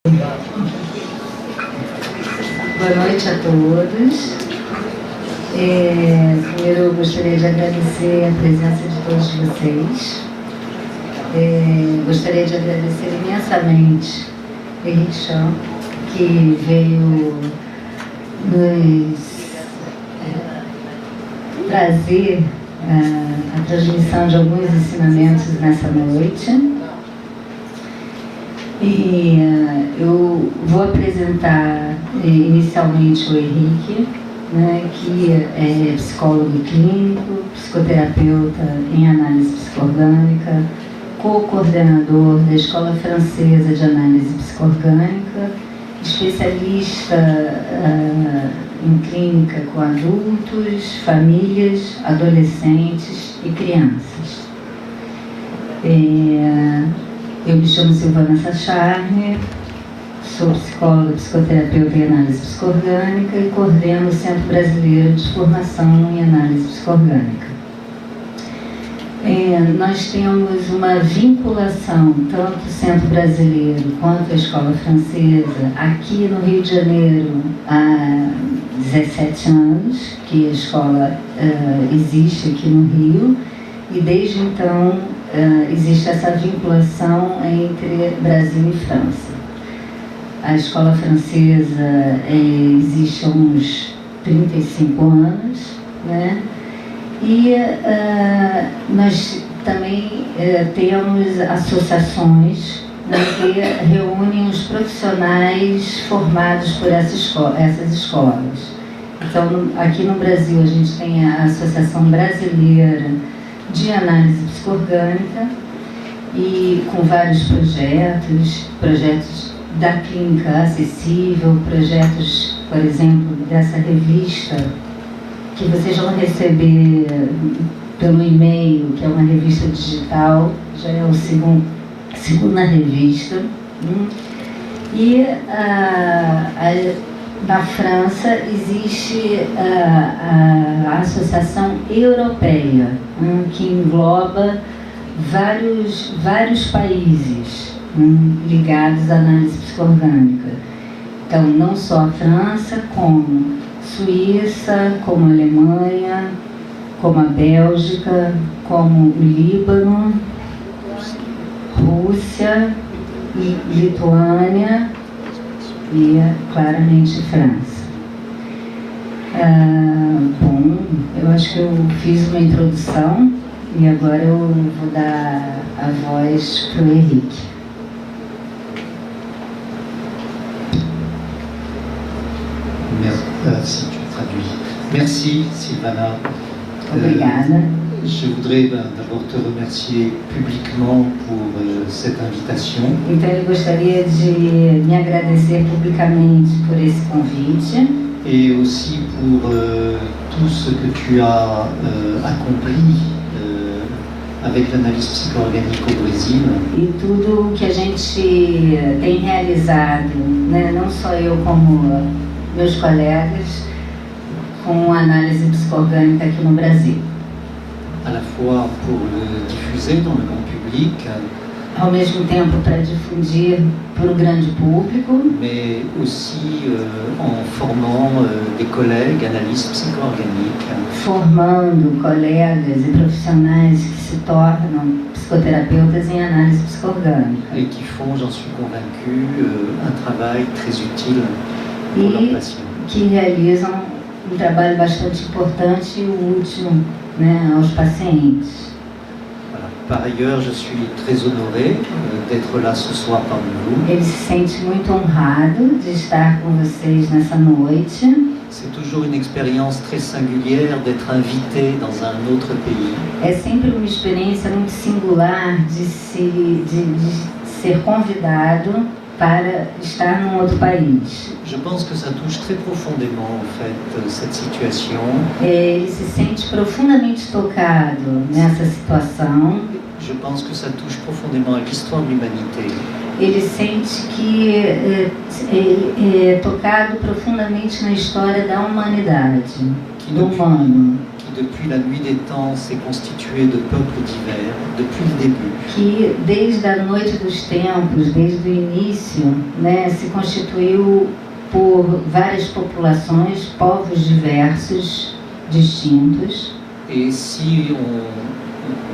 Boa noite a todos. Primeiro eu gostaria de agradecer a presença de todos vocês. Gostaria de agradecer imensamente Henrique Chan, que veio nos trazer a transmissão de alguns ensinamentos nessa noite. E eu vou apresentar inicialmente o Henrique, né, que é psicólogo clínico, psicoterapeuta em análise psicoorgânica, co-coordenador da Escola Francesa de Análise Psicoorgânica, especialista em clínica com adultos, famílias, adolescentes e crianças. Eu me chamo Silvana Sacharne, sou psicóloga, psicoterapeuta em análise psicoorgânica e coordeno o Centro Brasileiro de Formação em Análise Psicoorgânica. Nós temos uma vinculação, tanto o Centro Brasileiro quanto a Escola Francesa, aqui no Rio de Janeiro há 17 anos, que a escola existe aqui no Rio, e desde então existe essa vinculação entre Brasil e França. A escola francesa existe há uns 35 anos, né? E nós também temos associações, né, que reúnem os profissionais formados por essas escolas. Então, aqui no Brasil, a gente tem a Associação Brasileira de Análise Psicoorgânica, e com vários projetos da clínica acessível, projetos, por exemplo, dessa revista que vocês vão receber pelo e-mail, que é uma revista digital, já é a segunda revista. E na França existe a Associação Europeia, que engloba vários países ligados à análise psicoorgânica. Então, não só a França, como Suíça, como a Alemanha, como a Bélgica, como o Líbano, Rússia, e Lituânia e, claramente, França. Bom, eu acho que eu fiz uma introdução e agora eu vou dar a voz para o Henrique. Si tu traduis. Merci Silvana. Obrigada. Je voudrais d'abord te remercier publiquement pour cette invitation. Então eu gostaria de me agradecer publicamente por esse convite. Et aussi pour tout ce que tu as accompli avec l'analyse psychoorganique au Brésil. E tudo que a gente tem realizado, né, não só eu como meus colegas, com análise psicoorgânica aqui no Brasil. À la fois pour le diffuser dans le grand public, ao mesmo tempo para difundir para o grande público, mais aussi en formant des collègues analystes psychoorganiques, formando colegas e profissionais que se tornam psicoterapeutas em análise psicoorgânica et qui font, j'en suis convaincu, un travail très utile pour leurs patients. Que realizam um trabalho bastante importante e útil, né, aos pacientes. Par ailleurs, je suis très honoré d'être là ce soir parmi vous. Ele se sente muito honrado de estar com vocês nessa noite. C'est toujours une expérience très singulière d'être invité dans un autre pays. É sempre uma experiência muito singular de ser convidado para estar num outro país. Je pense que ça touche très profondément, en fait, cette situation. Ele se sente profundamente tocado nessa situação. Je pense que ça touche profondément à l'histoire de l'humanité. Ele sente que é tocado profundamente na história da humanidade, do humano. Qui depuis la nuit des temps, s'est constitué de peuples divers, depuis le début. Que desde a noite dos tempos, desde o início, né, se constituiu por várias populações, povos diversos, distintos. Et si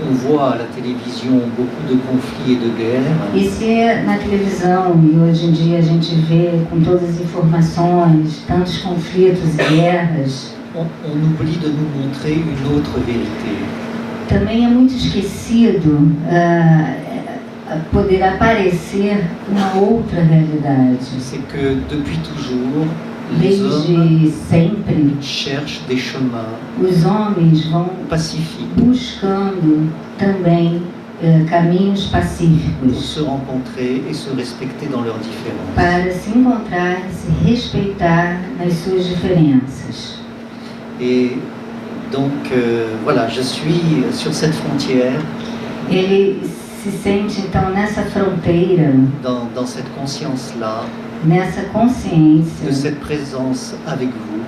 on voit à la télévision beaucoup de conflits et de guerres, E se na televisão, e hoje em dia a gente vê com todas as informações, tantos conflitos e guerras, on oublie de nous montrer une autre vérité. também é muito esquecido poder aparecer uma outra realidade. C'est que depuis toujours, les hommes Desde sempre, cherchent des chemins os homens vão pacifiques buscando também caminhos pour pacíficos se rencontrer et se respecter dans leurs différences. para se encontrar, se respeitar nas suas diferenças. Et donc voilà, je suis sur cette frontière, Ele se sente então nessa fronteira, dans cette conscience-là, nessa de consciência, cette présence avec vous,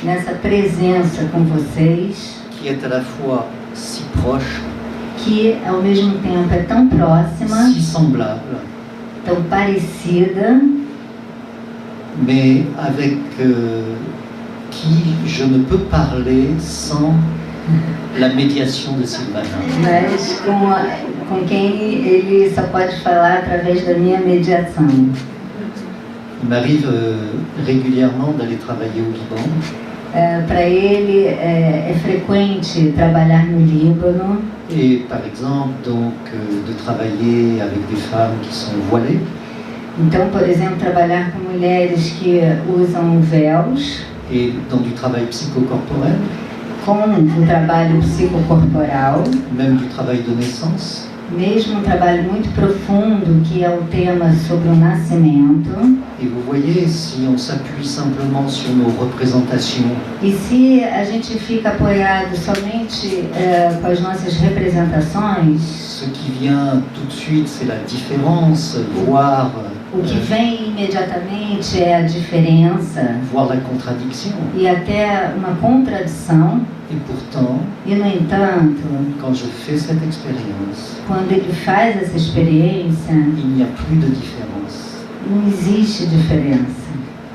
nessa presença com vocês, qui est à la fois si proche, que ao mesmo tempo é tão próxima, si semblable, tão parecida, mais avec qui je ne peux parler sans la médiation de Silvana. mas com quem ele só pode falar através da minha mediação. Il m'arrive régulièrement d'aller travailler au Liban Para ele é frequente trabalhar no Líbano et par exemple donc de travailler avec des femmes qui sont voilées. então, por exemplo, trabalhar com mulheres que usam véus, Et dans du travail psychocorporel, com o trabalho psicocorporal, même du travail de naissance, mesmo um trabalho muito profundo que é o tema sobre o nascimento. et vous voyez, si on s'appuie simplement sur nos représentations, E se a gente fica apoiado somente com as nossas representações, ce qui vient tout de suite, c'est la différence, voir o que vem imediatamente é a diferença la contradiction. e até uma contradição. Et pourtant, E, no entanto, quand je fais cette expérience, quando ele faz essa experiência, il n'y a plus de différence. não existe diferença.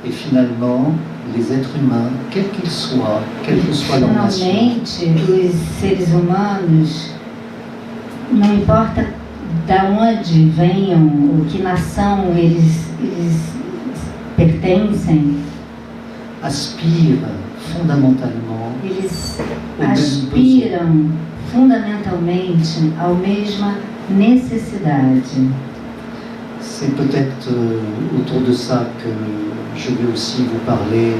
Et finalement, les êtres humains, quels qu'ils soient, quelle que soit leur nation, Finalmente, os seres humanos, não importa da onde venham, ou que nação eles pertencem, aspirent fondamentalement eles au même aspiram fundamentalmente à mesma necessidade. C'est peut-être autour de ça que je vais aussi vous parler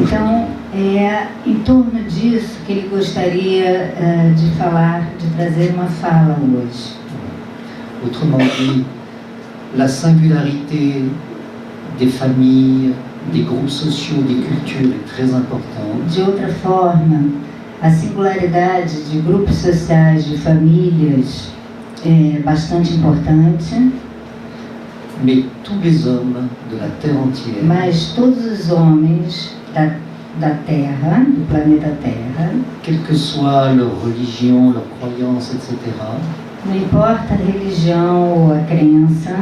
Então, aujourd'hui. é em torno disso que ele gostaria de falar, de trazer uma fala hoje. Autrement dit, la singularité des familles, des groupes sociaux, des cultures est très importante. De outra forma, a singularidade de grupos sociais, de famílias, é bastante importante, Mais tous les hommes de la Terre entière mas todos os homens da Terra, do planeta Terra, quelle que soit leur religion, leur croyance, etc., não importa a religião ou a crença,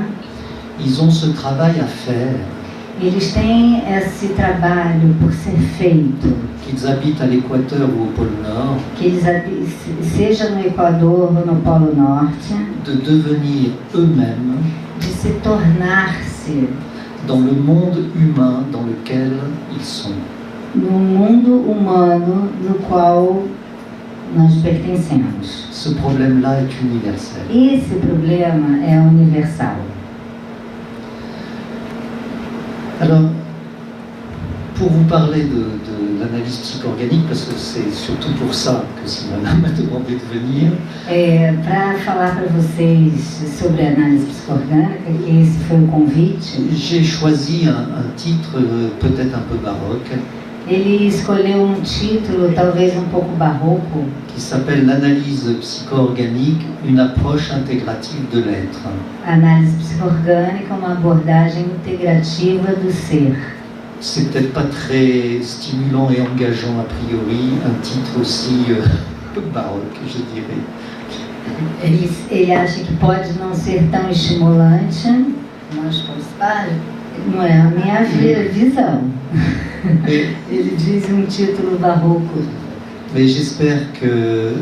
ils ont ce travail à faire, eles têm esse trabalho por ser feito, qu'ils habitent à l'équateur ou au pôle Nord, que eles, seja no Equador ou no Polo Norte, de devenir eux-mêmes de se tornar-se dans le monde humain dans lequel ils sont. no mundo humano no qual nós pertencemos. Ce problème-là est universel. Esse problema é universal. Alors, pour vous parler de l'analyse psychorganique, parce que c'est surtout pour ça que Silvana m'a demandé de venir, Para falar para vocês sobre a análise psicoorgânica, que esse foi o convite, j'ai choisi un titre peut-être un peu baroque, ele escolheu título talvez pouco barroco, qui s'appelle l'analyse psycho-organique, une approche intégrative de l'être. Análise psicoorgânica, uma abordagem integrativa do ser. c'est peut-être pas très stimulant et engageant a priori, un titre aussi baroque, je dirais. Ele acha que pode não ser tão estimulante, mas não é a minha visão. Ele diz um título barroco. Mais j'espère que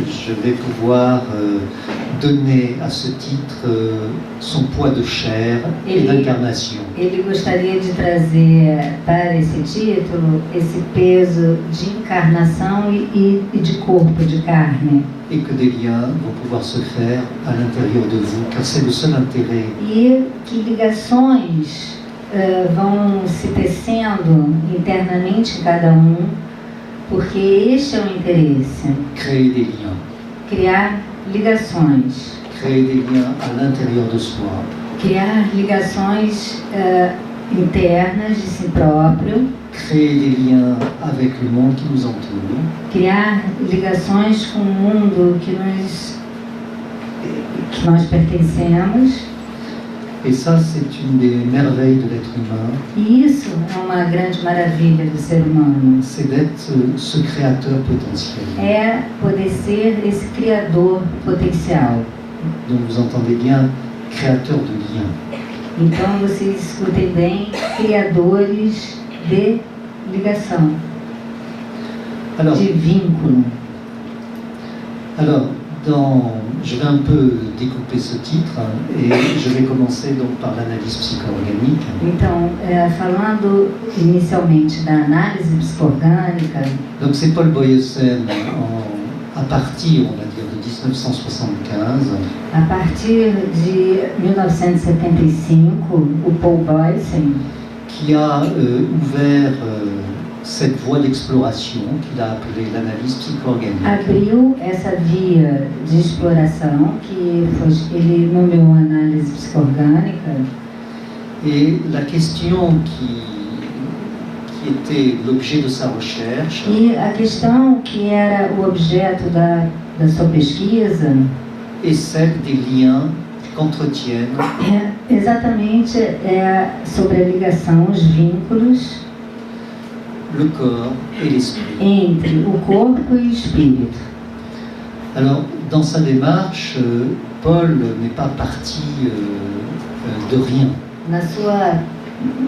je vais pouvoir donner à ce titre son poids de chair et d'incarnation. Ele gostaria de trazer para esse título esse peso de encarnação e de corpo, de carne. Et que des liens vont pouvoir se faire à l'intérieur de vous, car c'est le seul intérêt. E que ligações vão se tecendo internamente em cada porque este é o interesse. Créer des liens. Criar ligações. Créer des liens à l'intérieur de soi. Criar ligações internas de si próprio. Créer des liens avec le monde qui nous entoure. Criar ligações com o mundo que nós pertencemos. Et ça, c'est une des merveilles de l'être humain. E isso é uma grande maravilha do ser humano. C'est d'être ce créateur potentiel. É poder ser esse criador potencial. Donc vous entendez bien, créateur de liens. Então vocês escutem bem, criadores de ligação, alors, de vínculo. Alors, je vais un peu découper ce titre et je vais commencer donc par l'analyse psycho-organique. Então, falando inicialmente da análise psico-orgânica. Donc c'est Paul Boyesen à partir, on va dire, de 1975. A partir de 1975, o Paul Boyesen qui a ouvert cette voie d'exploration qu'il a appelée l'analyse psycho-organique. Abriu essa via de exploração que ele nomeou análise psico-orgânica. Et la question qui était l'objet de sa recherche. E a questão que era o objeto da sua pesquisa est celle des liens qu'entretiennent exatamente sobre a ligação, os vínculos le corps et l'esprit. Entre o corpo e o espírito. Alors, dans sa démarche, Paul n'est pas parti de rien.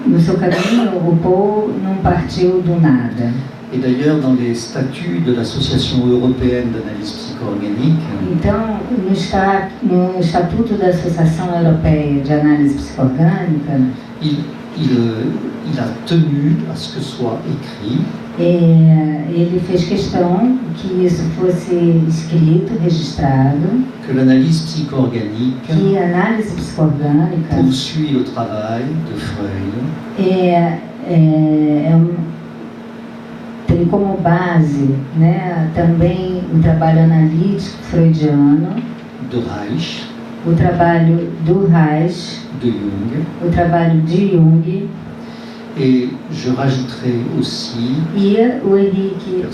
No seu caminho, o Paul não partiu do nada. Et d'ailleurs, dans les statuts de l'Association européenne d'analyse psycho-organique, então, no estatuto da Associação Europeia de Análise Psico-Orgânica, il a tenu à ce que soit écrit. Ele fez questão que isso fosse escrito, registrado. Que l'analyse psycho-organique que a análise psico-orgânica poursuit le travail de Freud. Tem como base, né, também o trabalho analítico freudiano. De Reich. O trabalho do Reich. De Jung. O trabalho de Jung. Et je rajouterai aussi, o Henrique,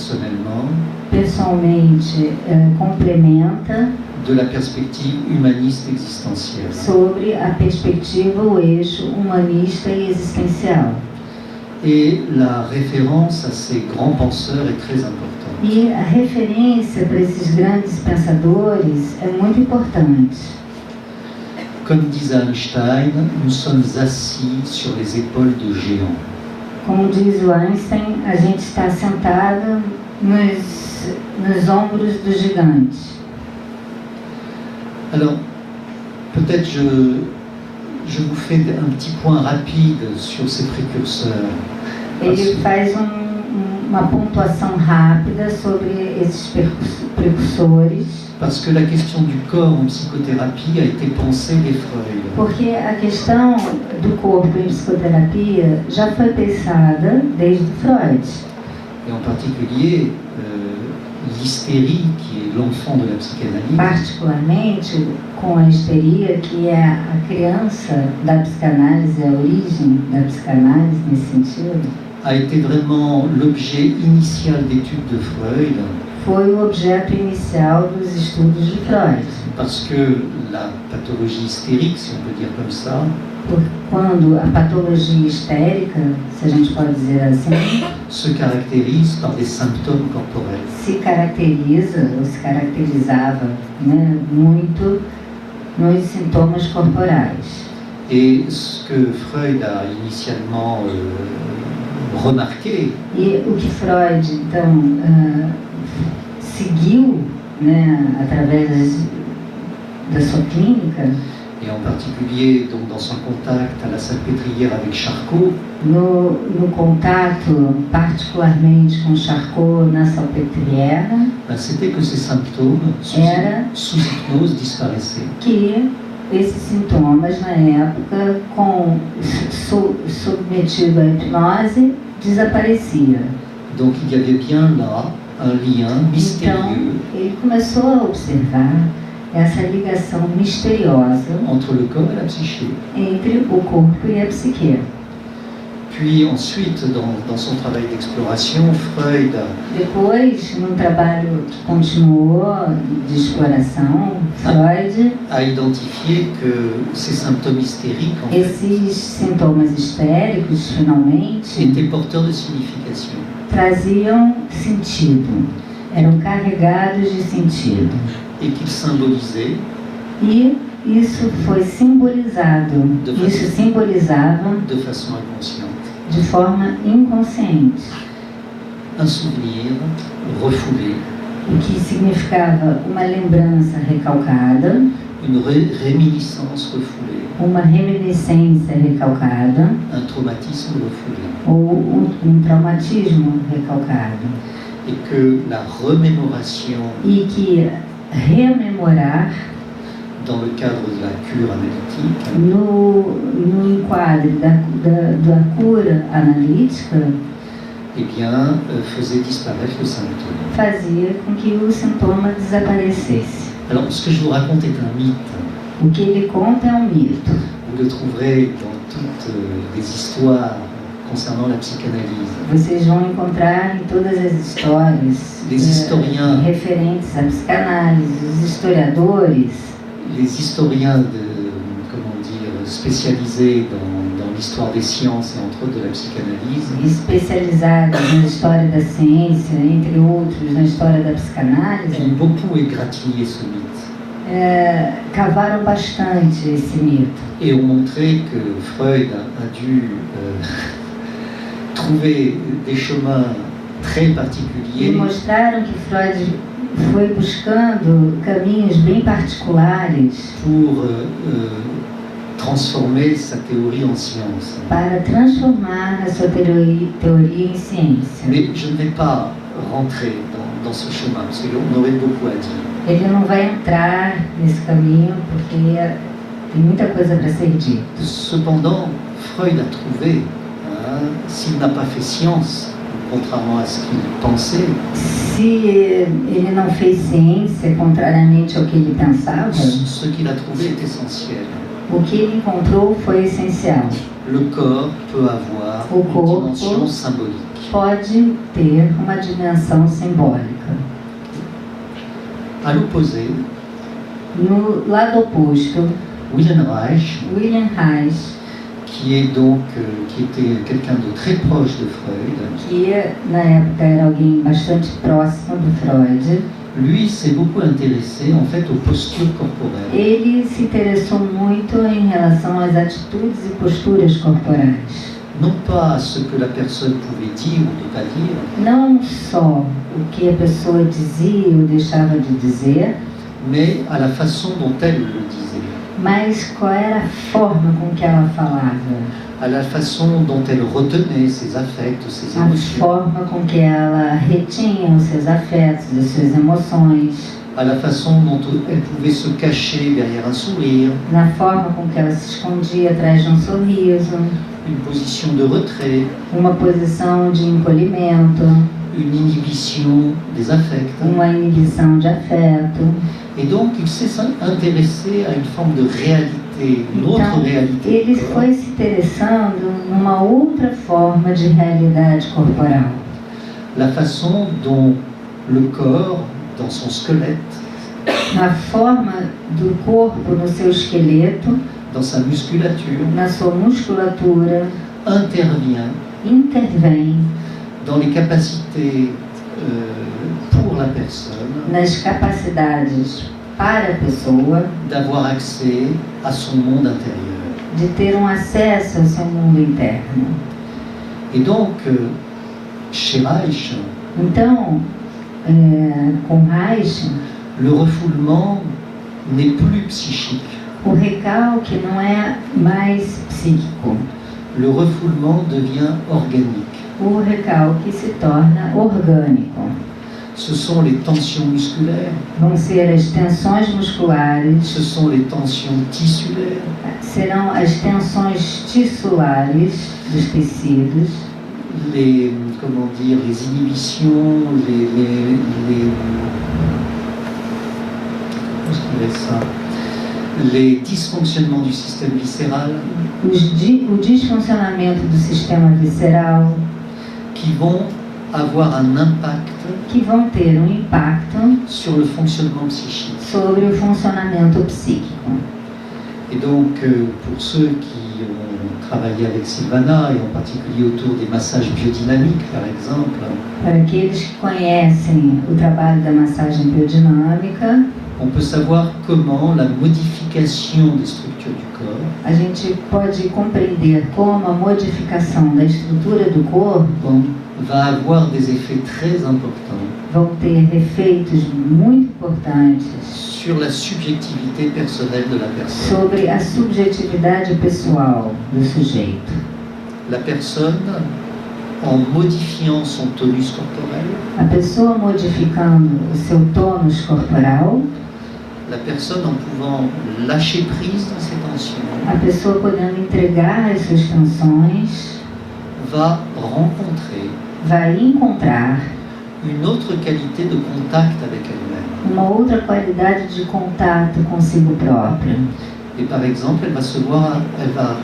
pessoalmente, complementa de la perspective humaniste existentielle. Sobre a perspectiva, o eixo humanista e existencial. Et la référence à ces grands penseurs est très importante. E a referência para esses grandes pensadores é muito importante. Comme disait Einstein, nous sommes assis sur les épaules de géants. Como diz o Einstein, a gente está sentado nos ombros dos gigantes. Alors, peut-être je vous fais un petit point rapide sur ces précurseurs. Ele faz uma pontuação rápida sobre esses precursores. Parce que la question du corps en psychothérapie a été pensée dès Freud. Porque a questão do corpo em psicoterapia já foi pensada desde Freud. Et en particulier, l'hystérie, qui est l'enfant de la psychanalyse. Particularmente com a histeria, que é a criança da psicanálise, a origem da psicanálise nesse sentido. A été vraiment l'objet initial d'études de Freud. Foi o objeto inicial dos estudos de Freud. Parce que la pathologie hystérique, si on peut dire comme ça, quando a patologia histérica, se a gente pode dizer assim, se caractérise par des symptômes corporels. Se caracteriza, ou se caracterizava, né, muito nos sintomas corporais. Et ce que Freud a initialement remarqué, E o que Freud, então, seguiu, né, através da sua clínica, et en particulier donc, dans son contact à la Salpêtrière avec Charcot, no contato particularmente com Charcot na Salpêtrière, c'était que ces symptômes sous hypnose disparaissaient. Que esses sintomas, na época, submetido à hipnose, desaparecia. Donc il y avait bien là un lien mystérieux. Então, ele começou a observar essa ligação misteriosa entre le corps et la psyché. Entre o corpo e a psique. Puis ensuite, dans son travail d'exploration, Freud... Depois, num trabalho que continuou de exploração, Freud a identifié que ces symptômes hystériques, en esses sintomas histéricos, finalmente, étaient porteurs de signification. Traziam sentido, eram carregados de sentido. Et qu'ils symbolisaient E isso foi simbolizado, isso simbolizava de façon inconsciente de forma inconsciente un souvenir refoulé, o que significava uma lembrança recalcada, une réminiscence refoulée, uma reminiscência recalcada, un traumatisme refoulé, ou um traumatismo recalcado, et que la remémoration e que rememorar dans le cadre de la cure analytique no enquadre da cura analítica, eh bien, faisait disparaître le symptôme. Fazia com que o sintoma desaparecesse. Alors, ce que je vous raconte est un mythe. O que ele conta é um mito. Vous le trouverez dans toutes les histoires concernant la psychanalyse. Vocês vão encontrar em todas as histórias referentes à psicanálise, os historiadores, les historiens spécialisés dans l'histoire des sciences et entre autres de la psychanalyse, especializados na história da ciência, entre outros na história da psicanálise, ont beaucoup égratigné ce mythe. Cavaram bastante esse mito. Et ont montré que Freud a dû trouver des chemins très particuliers. E mostraram que Freud foi buscando caminhos bem particulares pour transformer sa théorie en science. Para transformar a sua teoria em ciência. Mais je ne vais pas rentrer dans ce chemin, parce qu'on aurait beaucoup à dire. Ele não vai entrar nesse caminho porque tem muita coisa para ser dita. Cependant, Freud a trouvé, s'il n'a pas fait science, contrairement à ce qu'il pensait, se ele não fez ciência, contrariamente ao que ele pensava, ce qu'il a trouvé est essentiel. O que ele encontrou foi essencial. Le corps peut avoir une dimension symbolique. Pode ter uma dimensão simbólica. À l'opposé, no lado oposto, Wilhelm Reich, qui était quelqu'un de très proche de Freud, que na época era alguém bastante próximo do Freud, lui s'est beaucoup intéressé en fait aux postures corporelles. Ele se interessou muito em relação às atitudes e posturas corporais. Non pas à ce que la personne pouvait dire ou ne pas dire, não só o que a pessoa dizia ou deixava de dizer, mais à la façon dont elle le disait. Mas qual era a forma com que ela falava? À la façon dont elle retenait ses affects, ses émotions. A forma com que ela retinha os seus afetos, as suas emoções. À la façon dont elle pouvait se cacher derrière un sourire. Na forma com que ela se escondia atrás de um sorriso. Une position de retrait. Uma posição de encolhimento. Une inhibition des affects. Uma inibição de afeto. Et donc, il s'est intéressé à une forme de réalité, une autre réalité. Ele foi se interessando numa outra forma de realidade corporal. La façon dont le corps, dans son squelette, a forma do corpo no seu esqueleto, dans sa musculature, na sua musculatura, intervient intervém dans les capacités pour la personne nas capacidades para a pessoa d'avoir accès à son monde intérieur. de ter acesso ao seu mundo interno. Et donc, chez Reich, Então, com Reich, le refoulement n'est plus psychique. o recalque não é mais psíquico. Le refoulement devient organique. O recalque se torna orgânico. Ce sont les tensions musculaires, Vão ser as tensões musculares, ce sont les tensions tissulaires, serão as tensões tissulares dos tecidos, les, comment dire, les inhibitions, comment je dirais ça, les dysfonctionnements du système viscéral o disfuncionamento do sistema visceral, qui vont avoir un impact que vão ter impacto sur le fonctionnement psychique. sobre o funcionamento psíquico. Et donc, pour ceux qui ont travaillé avec Silvana, et en particulier autour des massages biodynamiques, par exemple, Para aqueles que conhecem o trabalho da massagem biodinâmica, on peut savoir comment la modification des structures du corps a gente pode compreender como a modificação da estrutura do corpo va avoir des effets très importants vão ter efeitos muito importantes sur la subjectivité personnelle de la personne. sobre a subjetividade pessoal do sujeito. La personne, en modifiant son tonus corporel, A pessoa modificando o seu tônus corporal, la personne en pouvant lâcher prise dans ses tensions, a pessoa podendo entregar as suas tensões, va rencontrer vai encontrar une autre qualité de contact avec elle-même. uma outra qualidade de contato consigo própria. Et par exemple, elle va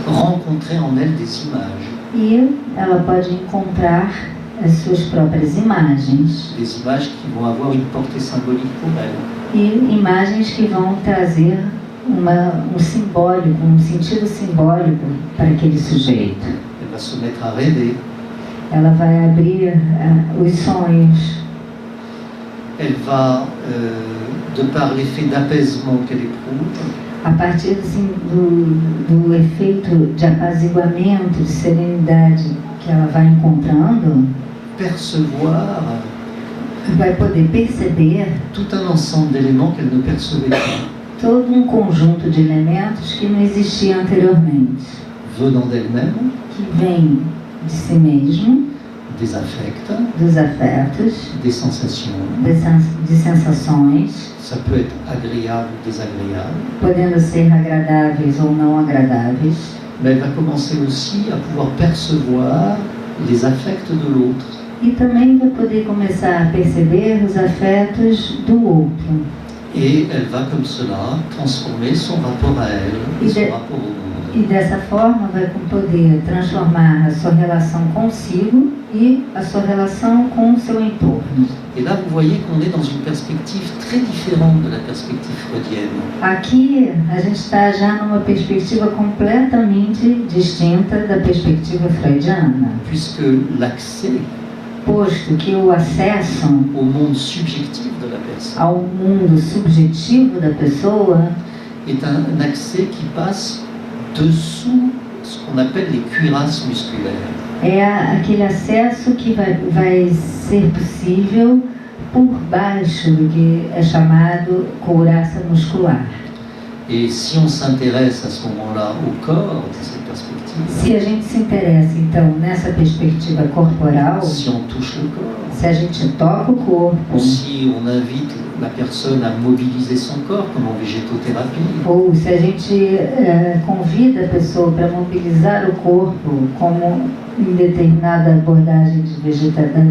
rencontrer en elle des images. E ela pode encontrar as suas próprias imagens. Des images qui vont avoir une portée symbolique pour elle. E imagens que vão trazer um simbólico, um sentido simbólico para aquele sujeito. Elle va se mettre à rêver. Ela vai abrir os sonhos. Elle va, de par l'effet d'apaisement qu'elle éprouve, A partir assim, do efeito de apaziguamento, de serenidade que ela vai encontrando, percevoir vai poder perceber tout un ensemble d'éléments qu'elle ne percevait pas, todo um conjunto de elementos que não existia anteriormente, venant d'elle-même, que vem de si mesmo, des affects, dos afetos, des sensations. de sensações, Ça peut être agréable ou désagréable, podendo ser agradáveis ou não agradáveis, mais elle va commencer aussi à pouvoir percevoir les affects de l'autre. e também vai poder começar a perceber os afetos do outro. Et elle va comme cela transformer son rapport à elle et son rapport au monde. E dessa forma vai poder transformar a sua relação consigo e a sua relação com o seu entorno. Et là, vous voyez qu'on est dans une perspective très différente de la perspective freudienne. Aqui a gente está já numa perspectiva completamente distinta da perspectiva freudiana, Puisque l'accès posto que o acesso au monde subjectif de la personne ao mundo subjetivo da pessoa est un accès qui passe dessous ce qu'on appelle les cuirasses musculaires. é aquele acesso que vai ser possível por baixo do que é chamado couraça muscular. Et si on s'intéresse à ce moment-là au corps, dans cette perspective, Se a gente se interessa então nessa perspectiva corporal, si on touche le corps, se a gente toca o corpo, ou si on invite la personne à mobiliser son corps, comme en végétothérapie, ou se a gente convida a pessoa para mobilizar o corpo, como em determinada abordagem de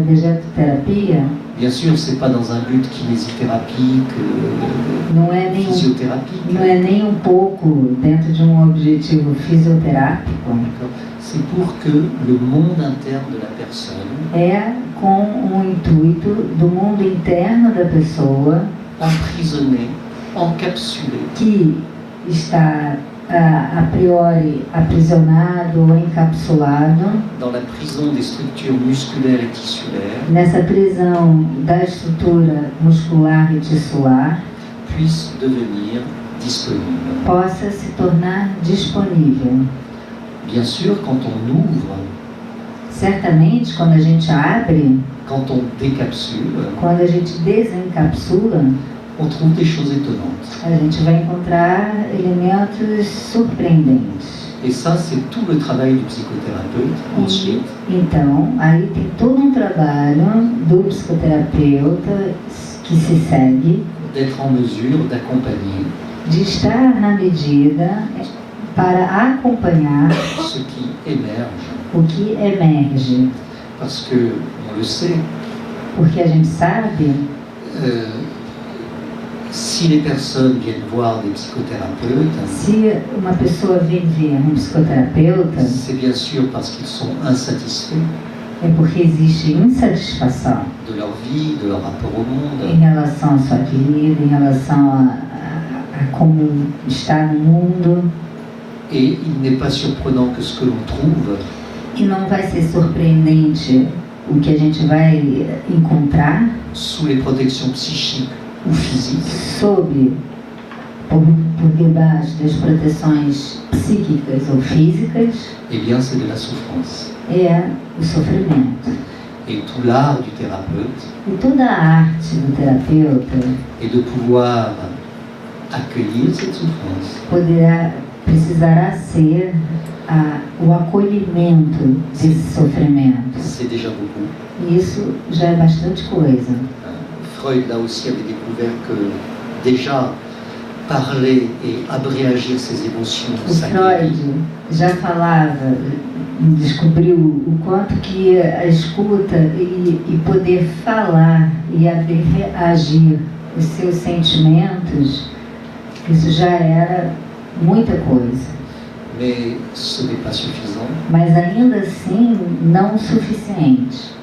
vegetoterapia, bien sûr, c'est pas dans un but kinésithérapique, não é physiothérapique. nem um pouco dentro de um objetivo fisioterápico, C'est pour que le monde interne de la personne, é com o intuito do mundo interno da pessoa emprisonné, encapsulé, que está a priori aprisionado ou encapsulado dans la prison des structures musculaires et tissulaires, nessa prisão da estrutura muscular e tissular, puisse devenir disponible. possa se tornar disponível. Bien sûr, quand on ouvre, Certamente, quando a gente abre, quand on décapsule, quando a gente desencapsula, on trouve des choses étonnantes. a gente vai encontrar elementos surpreendentes. Et ça, c'est tout le travail du psychothérapeute. Ensuite, Então, aí tem todo um trabalho do psicoterapeuta que se segue d'être en mesure d'accompagner de estar na medida para acompanhar ce qui émerge. o que emerge. Parce que, on le sait, Porque a gente sabe, si les personnes viennent voir des psychothérapeutes, se uma pessoa vem ver um psicoterapeuta, c'est bien sûr parce qu'ils sont insatisfaits é porque existe insatisfação de leur vie, de leur rapport au em monde, relação à sua vida, em relação a como está no mundo. et il n'est pas surprenant que ce que l'on trouve E não vai ser surpreendente o que a gente vai encontrar sous les protections psychiques ou physiques por debaixo das proteções psíquicas ou físicas, eh bien c'est de la souffrance. é o sofrimento. Et tout l'art du thérapeute E toda a arte do terapeuta est de pouvoir accueillir cette souffrance, precisará ser o acolhimento desse sofrimento. c'est déjà beaucoup. E isso já é bastante coisa. Freud là aussi avait découvert que déjà parler et abréagir ses émotions, O ça guérit. Freud já falava, descobriu o quanto que a escuta e poder falar e agir os seus sentimentos, isso já era muita coisa. Mais ce n'est pas suffisant. Mas ainda assim não o suficiente.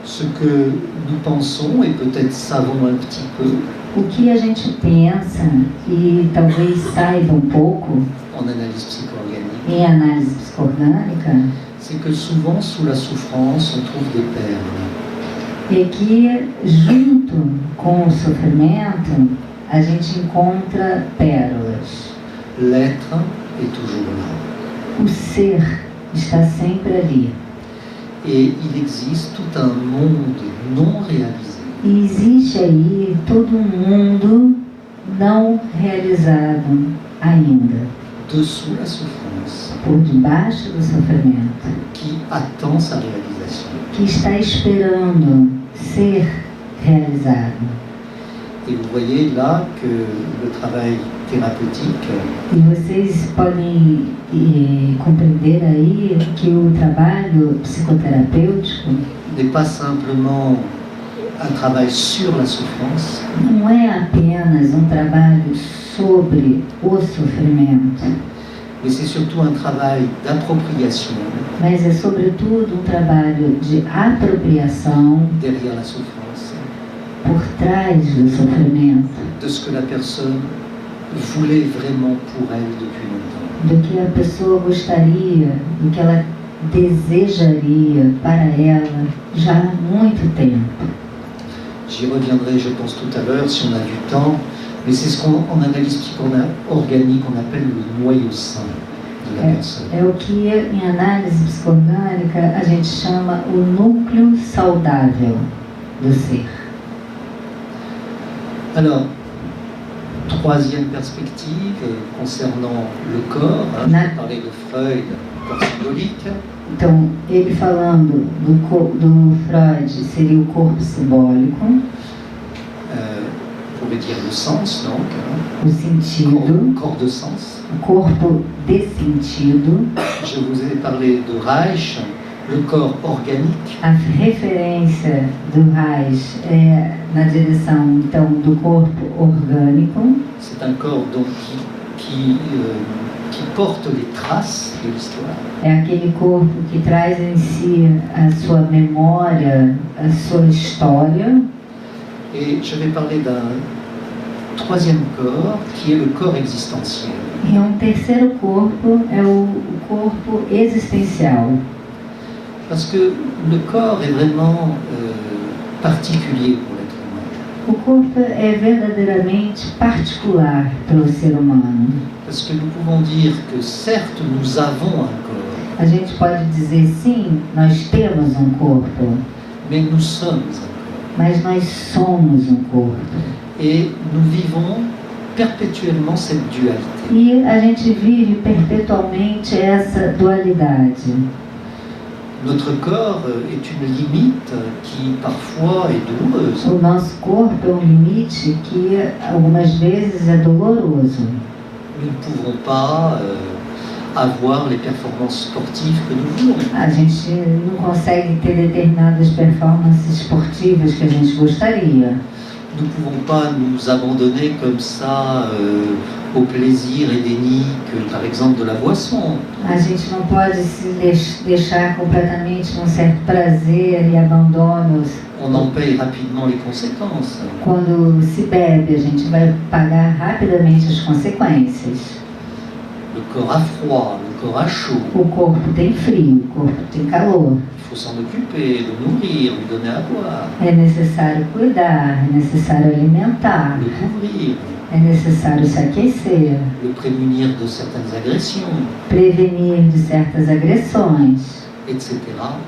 Ce que nous pensons et peut-être savons un petit peu O que a gente pensa e talvez saiba um pouco en analyse psycho-organique, em análise psicoorgânica c'est que souvent sous la souffrance on trouve des perles. é que junto com o sofrimento a gente encontra pérolas. L'être est toujours là. O ser está sempre ali. Et il existe tout un monde non réalisé E existe aí todo um mundo não realizado ainda, dessous la souffrance por debaixo do sofrimento, qui attend sa réalisation. que está esperando ser realizado. Et vous voyez là que le travail thérapeutique E vocês podem compreender aí que o trabalho psicoterapêutico n'est pas simplement un travail sur la souffrance, não é apenas um trabalho sobre o sofrimento, mais c'est surtout un travail d'appropriation mas é sobretudo um trabalho de apropriação derrière la souffrance, por trás do sofrimento, de ce que la personne voulait vraiment pour elle depuis longtemps. do que a pessoa gostaria, do que ela desejaria para ela já há muito tempo. J'y reviendrai, je pense, tout à l'heure, si on a du temps, mais c'est ce qu'en analyse psycho-organique on appelle le noyau sain de la personne. É o que em análise psicoorgânica a gente chama o núcleo saudável do ser. Alors, troisième perspective concernant le corps, je vais parler de Freud, corps symbolique. Então, ele falando do Freud, seria o corpo simbólico, On pourrait dire le sens, donc, o sentido, corps de sens. o corpo de sentido. Je vous ai parlé de Reich, le corps organique. A referência do Reich é na direção, então, do corpo orgânico. C'est un corps donc qui porte les traces de l'histoire. É aquele corpo que traz em si a sua memória, a sua história. Et je vais parler d'un troisième corps qui est le corps existentiel. E um terceiro corpo é o corpo existencial. Parce que le corps est vraiment particulier pour l'être humain. O corpo é verdadeiramente particular para o ser humano. Parce que nous pouvons dire que certes nous avons un corps, A gente pode dizer sim, nós temos um corpo, mais nous sommes un corps. mas nós somos um corpo. Et nous vivons perpétuellement cette dualité. E a gente vive perpetualmente essa dualidade. Notre corps est une limite qui parfois est douloureuse. O nosso corpo é um limite que algumas vezes é doloroso. Nous ne pouvons pas avoir les performances sportives que nous voulons. A gente não consegue ter determinadas performances esportivas que a gente gostaria. Nous ne pouvons pas nous abandonner comme ça au plaisir hédénique, par exemple de la boisson. A gente não pode se deixar completamente num certo prazer e abandono. On en paye rapidement les conséquences. Quando se bebe, a gente vai pagar rapidamente as consequências. Le corps a froid, le corps a chaud. O corpo tem frio, o corpo tem calor. Il faut s'en occuper, le nourrir, lui donner à boire, É necessário cuidar, é necessário alimentar, le couvrir, é necessário se aquecer, le prémunir de certaines agressions, prevenir de certas agressões etc.,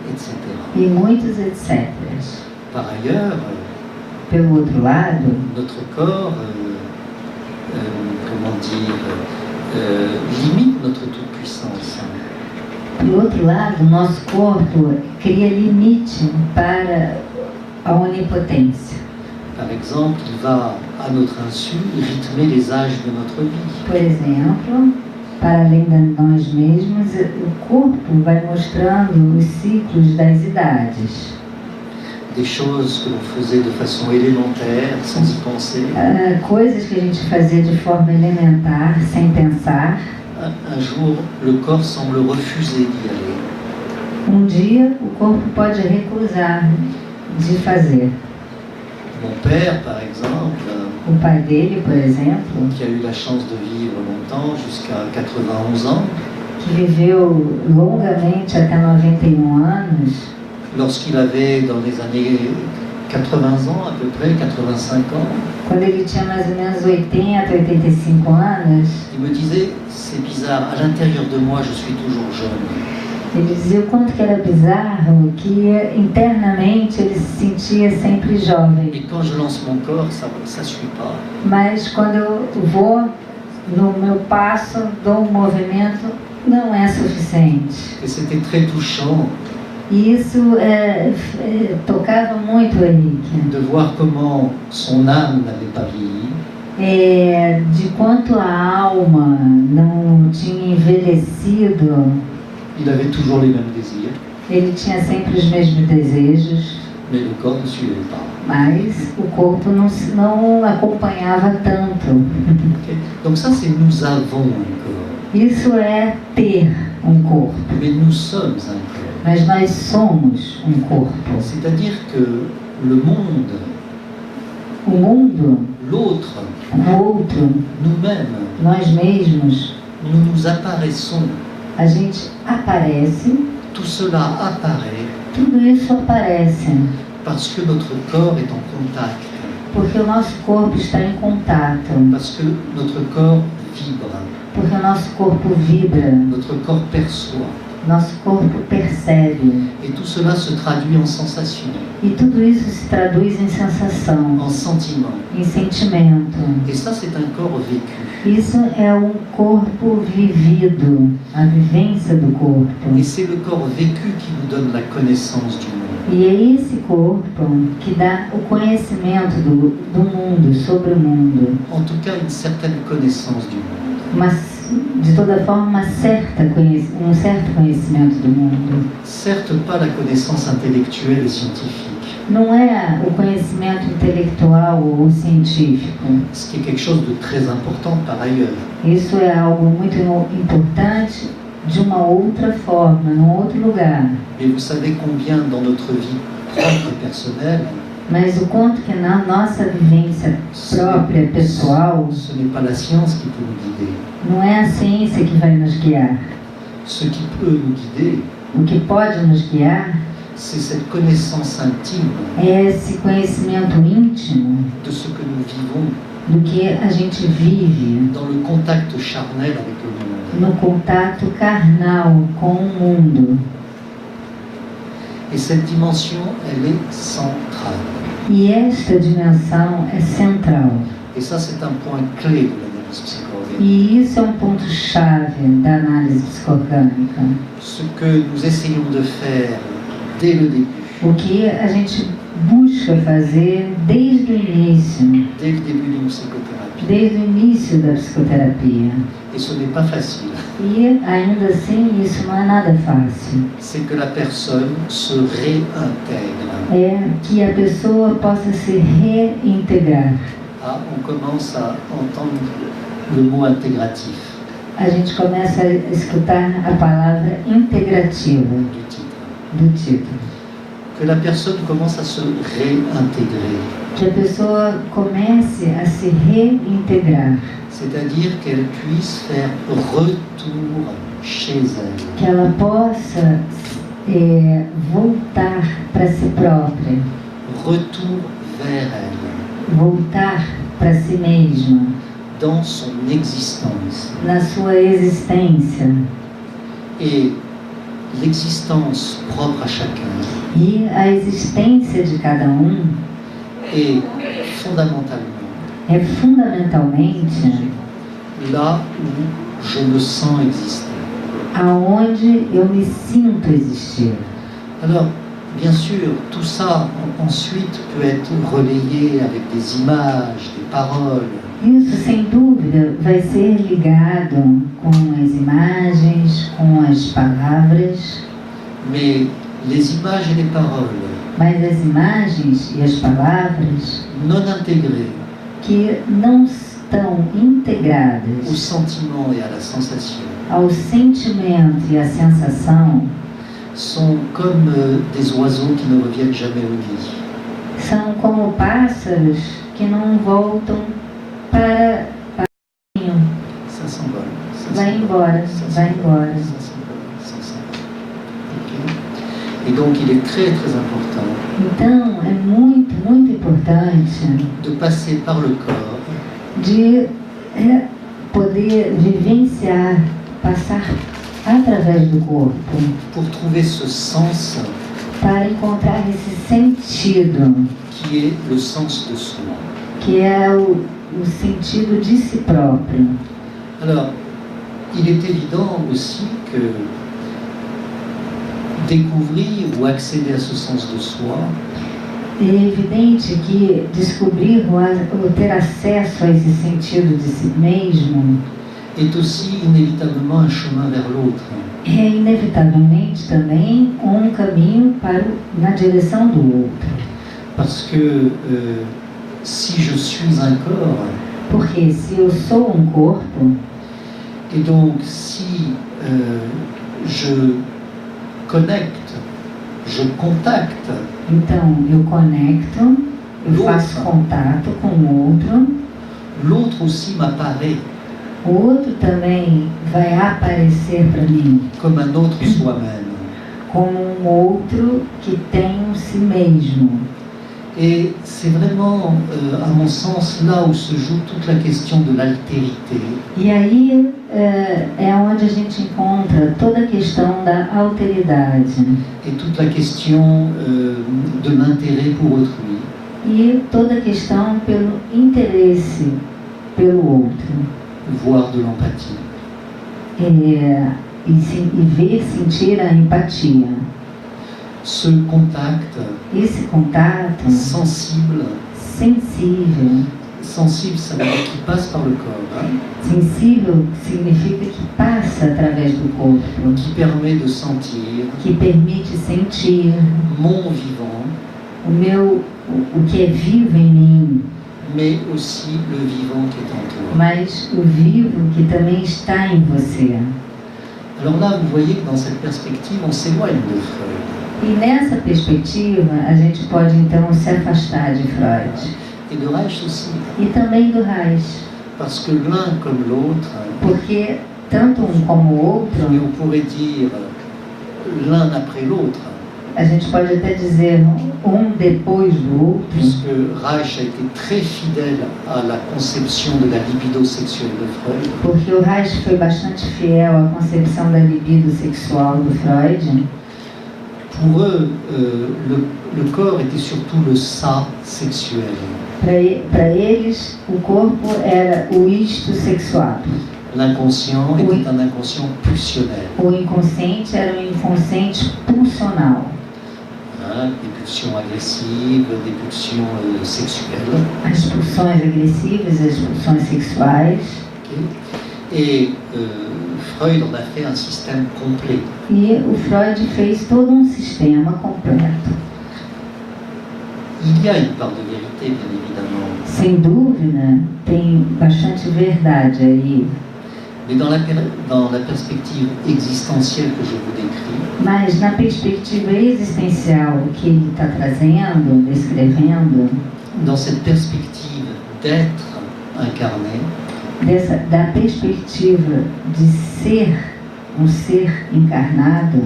etc. e muitos etc. Par ailleurs, Pelo outro lado, notre corps, comment dire, limite notre toute-puissance. pelo outro lado, nosso corpo cria limite para a onipotência. Par exemple, il va, à notre insu, rythmer les âges de notre vie. Por exemplo, para além de nós mesmos, o corpo vai mostrando os ciclos das idades. Des choses que l'on faisait de façon élémentaire, sans y penser. Coisas que a gente fazia de forma elementar, sem pensar. Un jour, le corps semble refuser d'y aller. Um dia, o corpo pode recusar de fazer. Mon père, par exemple, O pai dele, por exemplo, qui a eu la chance de vivre longtemps, jusqu'à 91 ans, que viveu longamente até 91 anos, lorsqu'il avait dans les années 80 ans à peu près, 85 ans, quando ele tinha mais ou menos 80, 85 anos, il me disait, c'est bizarre, à l'intérieur de moi je suis toujours jeune. ele dizia o quanto que era bizarro, que internamente ele se sentia sempre jovem. Et quand je lance mon corps, ça ne suit pas. Mas quando eu vou no meu passo, dou um movimento, não é suficiente. Et c'était très touchant E isso tocava muito o Henrique. de voir comment son âme n'avait pas vieilli, De quanto a alma não tinha envelhecido, il avait toujours les mêmes désirs, ele tinha sempre os mesmos desejos, mais le corps ne suivait pas. mas o corpo não acompanhava tanto. Okay. Donc ça c'est nous avons un corps, Isso é ter um corpo, mais nous sommes un corps. mas nós somos um corpo. C'est-à-dire que le monde, O mundo, l'autre, o outro, nous-mêmes, nós mesmos, nous nous apparaissons. a gente aparece, Tout cela apparaît tudo isso aparece, parce que notre corps est en contact, porque o nosso corpo está em contato, parce que notre corps vibre, porque o nosso corpo vibra, notre corps perçoit. nosso corpo percebe. Et tout cela se traduit en sensations, E tudo isso se traduz em sensação, en sentiments. em sentimento. Et ça, c'est un corps vécu. Isso é um corpo vivido, a vivência do corpo. Et c'est le corps vécu qui nous donne la connaissance du monde. E é esse corpo que dá o conhecimento do mundo, sobre o mundo. En tout cas, une certaine connaissance du monde. Mas, de toda forma, um certo conhecimento do mundo. Certes, pas la connaissance intellectuelle et scientifique, Não é o conhecimento intelectual ou científico. ce qui est quelque chose de très important par ailleurs. Isso é algo muito importante de uma outra forma, num outro lugar. Mais vous savez combien dans notre vie propre et personnelle, Mas o quanto que na nossa vivência própria, pessoal, Ce n'est pas la science qui peut nous guider. não é a ciência que vai nos guiar. Ce qui peut nous guider, O que pode nos guiar c'est cette connaissance intime é esse conhecimento íntimo de ce que nous vivons do que a gente vive dans le contact charnel avec le monde. no contato carnal com o mundo. Et cette dimension, elle est centrale. E esta dimensão é central. Et ça, c'est un point clé de l'analyse psycho-organique. E isso é um ponto-chave da análise psicoorgânica. Ce que nous essayons de faire dès le début, O que a gente busca fazer desde o início, dès le début d'une psychothérapie. desde o início da psicoterapia. Et ce n'est pas facile. E ainda assim, isso não é nada fácil. C'est que la personne se réintègre. É que a pessoa possa se reintegrar. Ah, on commence à entendre le mot intégratif A gente começa a escutar a palavra integrativa du titre. do título. Que la personne commence à se réintégrer. Que a pessoa comece a se reintegrar. C'est-à-dire qu'elle puisse faire retour chez elle. Que ela possa voltar para si própria. Retour vers elle. Voltar para si mesma. Dans son existence. Na sua existência. Et l'existence propre à chacun E a existência de cada est fondamentalement é fundamentalmente là où je me sens exister. aonde eu me sinto existir. Alors, bien sûr, tout ça ensuite peut être relayé avec des images, des paroles. Isso, sem dúvida, vai ser ligado com as imagens, com as palavras, Mais les images et les paroles mas as imagens e as palavras non intégrées que não estão au integradas sentiment et à la sensation ao sentimento e à sensação sont comme des oiseaux qui ne reviennent jamais au nid. são como pássaros que não voltam para o ninho. Ça s'envole. Ça Vai s'envole, embora, ça vai s'envole, embora. ça s'envole, ça s'envole. Ok. Et donc il est très très important Então, é muito, muito importante de passer par le corps de poder vivenciar, passar através do corpo, pour trouver ce sens para encontrar esse sentido, qui est le sens de soi. que é o sentido de si próprio. Alors, il est évident aussi que découvrir ou accéder à ce sens de soi É evidente que descobrir ou ter acesso a esse sentido de si mesmo est aussi inévitablement un chemin vers l'autre. é inevitavelmente também um caminho na direção do outro. Parce que si je suis un corps, Porque se eu sou um corpo, et donc si je connecte, je contacte então eu conecto, eu faço contato com o outro, l'autre aussi m'apparaît o outro também vai aparecer para mim comme un autre soi-même. como um outro que tem um si mesmo. Et c'est vraiment, à mon sens, là où se joue toute la question de l'altérité. E aí é onde a gente encontra toda a questão da alteridade Et toute la question de l'intérêt pour autrui. e toda a questão pelo interesse pelo outro. Voire de l'empathie. E ver, sentir a empatia. Ce contact Esse contato sensible, sensível. sensible ça veut dire qu'il passe par le corps, hein, Sensível significa que passa através do corpo, qui permet de sentir que permite sentir mon vivant, o que é vivo em mim, mais aussi le vivant qui est en toi. mas o vivo que também está em você. Alors là, vous voyez que dans cette perspective, on s'éloigne de Freud. E nessa perspectiva, a gente pode então se afastar de Freud. Et de Reich aussi. E também do Reich. Parce que l'un comme l'autre, Porque tanto um como o outro, et on pourrait dire l'un après l'autre, a gente pode até dizer um depois do outro, puisque Reich a été très fidèle à la conception de la libido sexuelle de Freud, porque o Reich foi bastante fiel à concepção da libido sexual do Freud. pour eux, le corps était surtout le ça sexuel. Para eles, o corpo era o isto sexuado. L'inconscient était un inconscient pulsionnel. O inconsciente era um inconsciente pulsional. Des pulsions agressives, des pulsions sexuelles. As pulsões agressivas, as pulsões sexuais. Okay. Et Freud en a fait un système complet. E o Freud fez todo um sistema completo. Il y a une part de vérité, bien évidemment. Sem dúvida, tem bastante verdade aí. Mais dans la perspective existentielle que je vous décris, mas na perspectiva existencial que ele está trazendo, descrevendo, dans cette perspective d'être incarné, da perspectiva de ser um ser encarnado,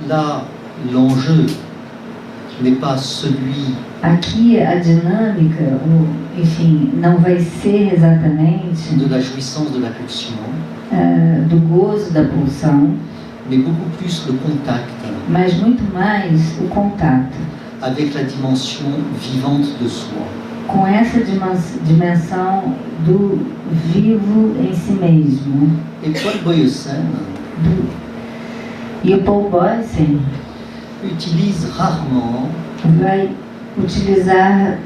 là, l'enjeu n'est pas celui aqui a dinâmica, enfim, não vai ser exatamente de la jouissance de la pulsion, do gozo da pulsão, mais beaucoup plus le contact mas muito mais o contato avec la dimension vivante de soi. com essa dimensão do vivo em si mesmo. Et Paul Boyesen E o Paul Boyesen utilise rarement vai utilizar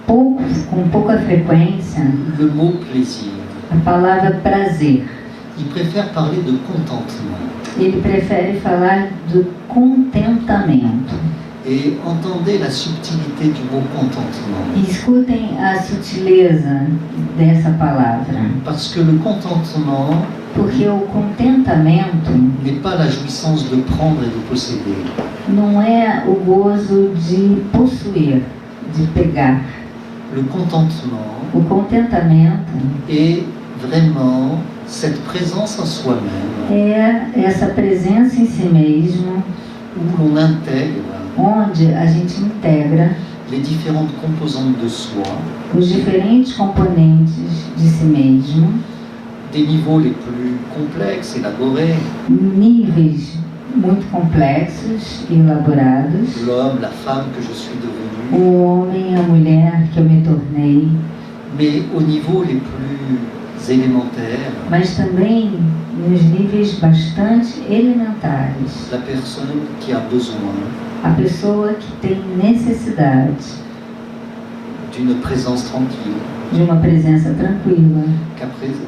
com pouca frequência le mot plaisir. a palavra prazer. Il préfère parler de contentement. Ele prefere falar do contentamento. Et entendez la subtilité du mot contentement. E escutem a sutileza dessa palavra. Parce que le contentement Porque o contentamento n'est pas la jouissance de prendre et de posséder. não é o gozo de possuir, de pegar. Le contentement O contentamento est vraiment cette présence en soi-même é essa presença em si mesmo, où l'on intègre onde a gente integra les différentes composantes de soi, os diferentes componentes de si mesmo, des niveaux les plus complexes, élaborés, níveis muito complexos e elaborados, l'homme, la femme que je suis devenu, o homem, a mulher que eu me tornei, mais au niveau les plus élémentaires, mas também nos níveis bastante elementares. la personne qui a besoin A pessoa que tem necessidade d'une présence tranquille, de uma presença tranquila,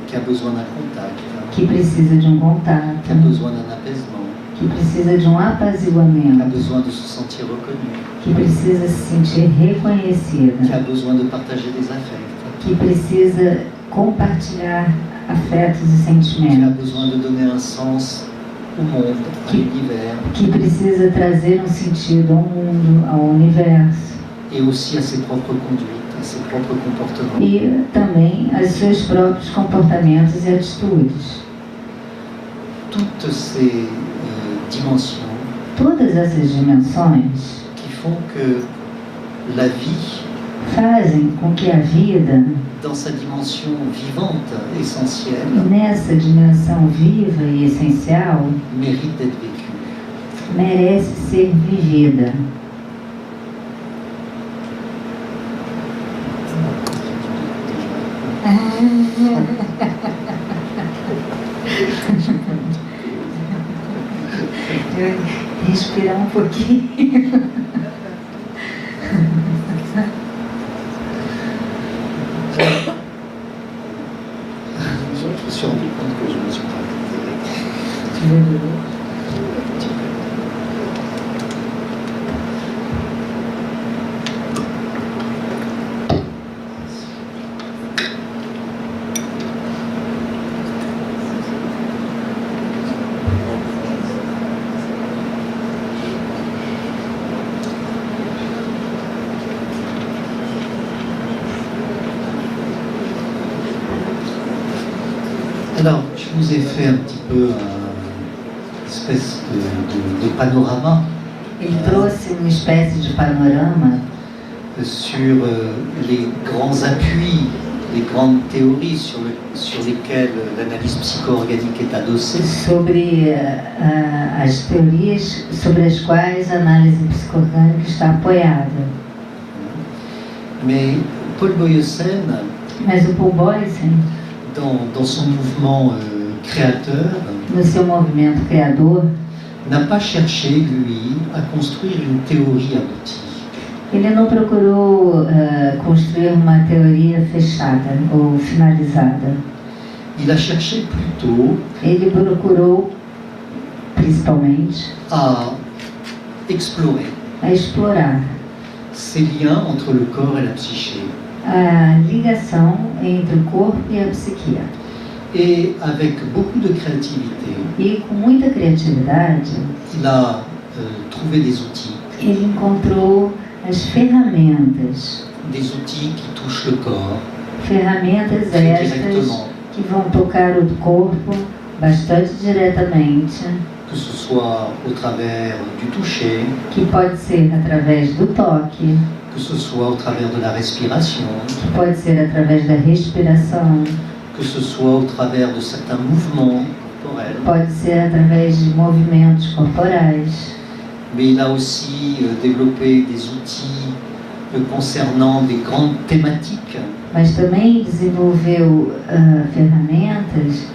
qui a besoin d'un contact, que precisa de um qui a contato, besoin d'un apaisement, que precisa de um qui a apaziguamento, besoin de se sentir reconnu, que precisa se sentir qui a reconhecida, besoin de partager des affects, que precisa compartilhar afetos e qui a sentimentos, besoin de donner un sens au monde, à l'univers, que precisa trazer um sentido ao mundo, ao universo et aussi à ses propres conduites, à ses propres comportements. e também aos seus próprios comportamentos e atitudes. Toutes ces dimensions Todas essas dimensões qui font que la vie, fazem com que a vida, dans sa dimension vivante, essentielle, nessa dimensão viva e essencial, mérite d'être vécue. merece ser vivida. Respirar um pouquinho. Je me suis rendu compte que je me suis pas Alors, je vous ai fait un petit peu une espèce de panorama Ele trouxe uma espécie de panorama sur les grands appuis, les grandes théories sur lesquelles l'analyse psycho-organique est adossée. sobre as teorias sobre as quais a análise psicoorgânica está apoiada. Mais Paul Boyesen, Mas o Paul Boyesen, dans son mouvement créateur, no seu movimento criador, n'a pas cherché, lui, à construire une théorie aboutie. ele não procurou construir uma teoria fechada ou finalizada. Il a cherché plutôt Ele procurou, principalmente, à explorer a explorar ces liens entre le corps et la psyché. a ligação entre o corpo e a psique. Et avec beaucoup de créativité, E com muita criatividade, il a trouvé des outils ele encontrou as ferramentas, des outils qui touchent le corps ferramentas très estas directement, que vão tocar o corpo bastante diretamente, que ce soit au travers du toucher, que pode ser através do toque, que ce soit au travers de la respiration, que pode ser através da respiração, que ce soit au travers de certains mouvements corporels. pode ser através de movimentos corporais. Mais il a aussi développé des outils concernant des grandes thématiques. Mas também desenvolveu ferramentas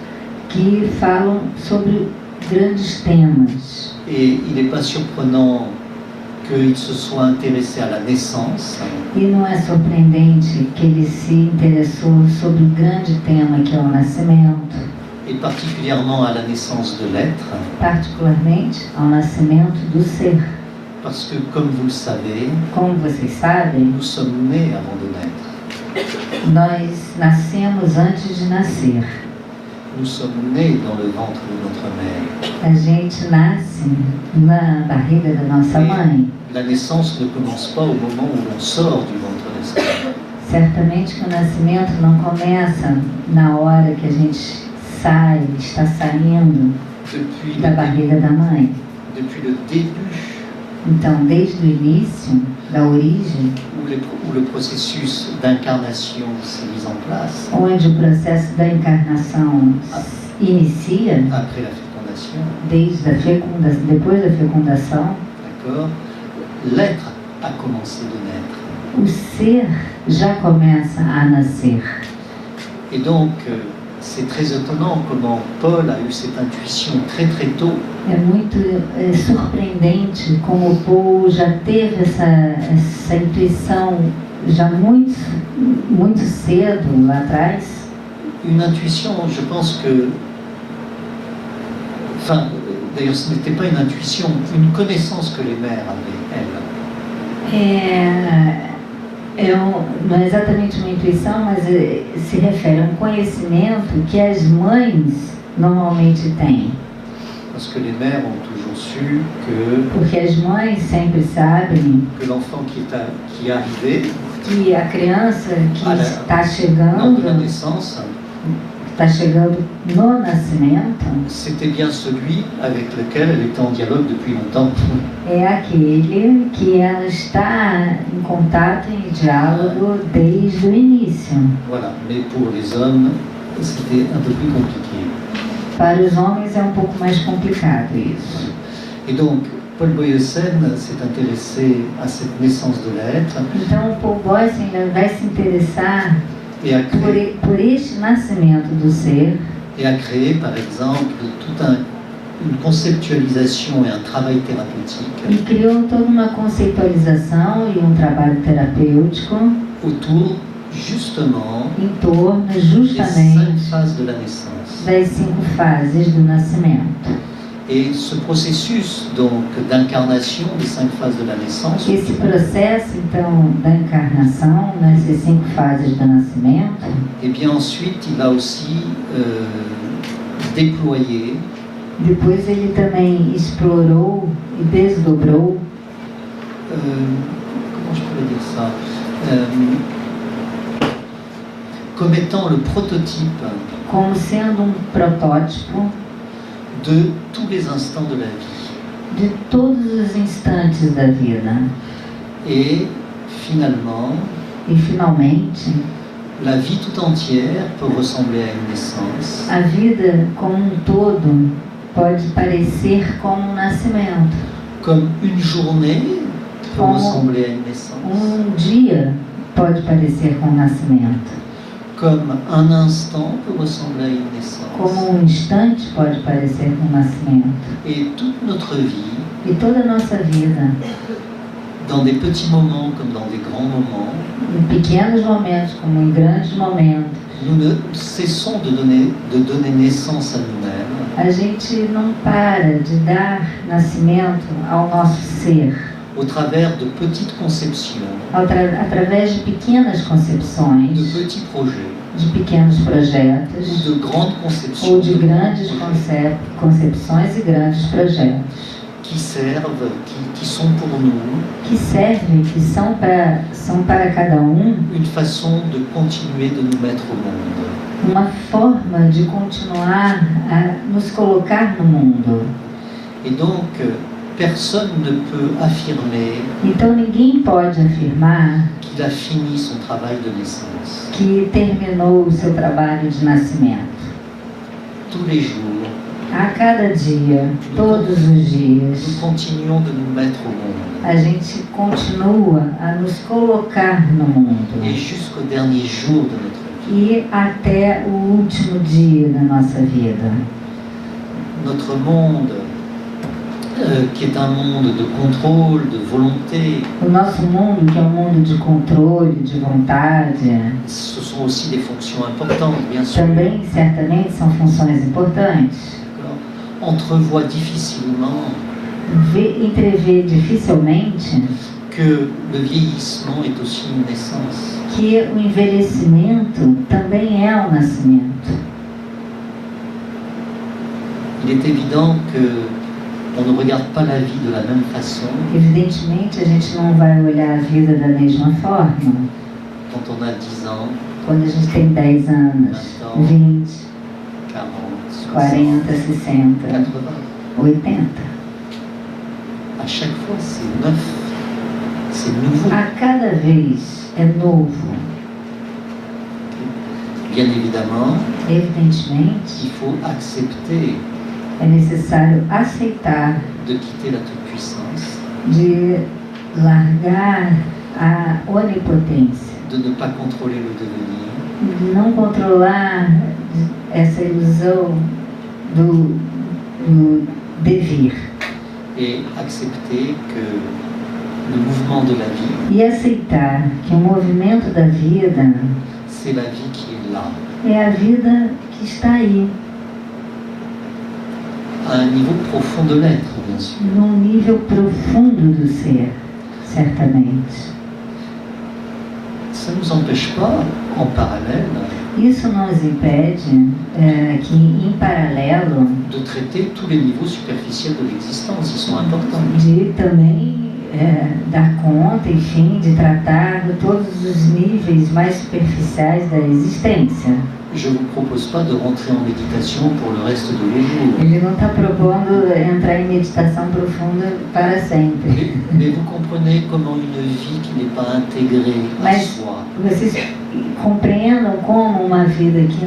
que falam sobre grandes temas. Et il n'est pas surprenant qu'il se soit intéressé à la naissance, E não é surpreendente que ele se interessou sobre o grande tema que é o nascimento, et particulièrement à la naissance de l'être, particularmente ao nascimento do ser. parce que, comme vous le savez, Como vocês sabem, nous sommes nés avant de naître. nós nascemos antes de nascer. Nous sommes nés dans le ventre de notre mère. A gente nasce na barriga da nossa mãe. La naissance ne commence pas au moment où l'on sort du ventre de sa mère. Certamente que o nascimento não começa na hora que a gente está saindo Depuis da barriga da mãe. depuis le début Então, desde o início, da origem, où le processus d'incarnation s'est mis en place, onde o processo da encarnação inicia, après la fécondation, desde depois da fecundação, d'accord, l'être a commencé de naître. o ser já começa a nascer. Et donc, c'est très étonnant comment Paul a eu cette intuition très très tôt É muito surpreendente como o Paul já teve essa intuição já muito cedo lá atrás. une intuition, je pense que, enfin, d'ailleurs ce n'était pas une intuition, une connaissance que les mères avaient, elles. Não é exatamente uma intuição, mas se refere a um conhecimento que as mães normalmente têm. Parce que les mères ont toujours su que Porque as mães sempre sabem l'enfant qui est arrivé, que a criança que lors está de la chegando no nascimento, c'était bien celui avec lequel elle était en dialogue depuis longtemps. é aquele que ela está em contato, em diálogo desde o início. Voilà, mais pour les hommes, c'était un peu plus compliqué. Para os homens é um pouco mais complicado isso. Et donc, Paul Boyesen s'est intéressé à cette naissance de l'être Então, o Paul Boyesen vai se interessar et a créé, por este nascimento do ser par exemple, une conceptualisation et un travail thérapeutique e criou toda uma conceitualização e um trabalho terapêutico autour, justement, em torno des 5 justamente phases de la naissance. das 5 fases do nascimento. Et ce processus donc d'incarnation des 5 phases de la naissance, Esse processo, então, da encarnação, nessas 5 fases do nascimento, et bien ensuite il a aussi déployé depois ele também explorou e desdobrou, comment je pourrais dire ça, comme étant le prototype como sendo um protótipo de tous les instants de la vie. de todos os instantes da vida. Et finalement, E finalmente, la vie tout entière peut ressembler à une naissance, a vida como um todo pode parecer como um nascimento. comme une journée peut Como ressembler à une naissance, dia pode parecer com um nascimento. comme un instant peut ressembler à une naissance. Como um instante pode parecer com um nascimento. Et toute notre vie, E toda a nossa vida, dans des petits moments comme dans des grands moments, em pequenos momentos como em grandes momentos, nous ne cessons de donner naissance à nous-mêmes a gente não para de dar nascimento ao nosso ser, au travers de petites conceptions, através de pequenas de concepções, petits projets, de pequenos projetos, ou de grandes conceptions ou de grandes concepções e grandes projetos, qui servent, qui sont pour nous que servem, que são para cada une façon de continuer de nous mettre au monde. uma forma de continuar a nos colocar no mundo. Et donc, personne ne peut affirmer Então ninguém pode afirmar qu'il a fini son travail de naissance. que terminou o seu trabalho de nascimento. Tous les jours, A cada dia, todos os nous dias, continuons de nous mettre au monde. a gente continua a nos colocar no mundo. Et jusqu'au dernier jour de notre vie. E até o último dia da nossa vida. Notre monde, qui est un monde de contrôle, de volonté, O nosso mundo, que é um mundo de controle, de vontade, ce sont aussi des fonctions importantes, bien sûr. também certamente são funções importantes. Entrevoit difficilement Entrever dificilmente que le vieillissement est aussi une naissance. que o envelhecimento também é o nascimento. Il est évident que on ne regarde pas la vie de la même façon Evidentemente, a gente não vai olhar a vida da mesma forma quand on a 10 ans, quando a gente tem 10 anos, 20, 40, 40, 60, 80. 80. À chaque fois, c'est neuf, c'est nouveau. A cada vez é novo. Bien évidemment, Evidentemente, il faut accepter é necessário aceitar de quitter la toute-puissance, de largar a onipotência, de ne pas contrôler le devenir, de não controlar essa ilusão do devir et accepter que le mouvement de la vie, e aceitar que o movimento da vida c'est la vie qui est là, é a vida que está aí, à un niveau profond de l'être, bien sûr. num nível profundo do ser, certamente. Ça ne nous empêche pas, en parallèle, Isso não nos impede que, em paralelo, de traiter tous les niveaux superficiels de l'existence, ils sont importants. de também dar conta, enfim, de tratar de todos os níveis mais superficiais da existência. Je ne vous propose pas de rentrer en méditation pour le reste de vos jours. Ele não está propondo entrar em meditação profunda para sempre. Mais vous comprenez comment une vie qui n'est pas intégrée à Mas soi, vocês compreendam como uma vida que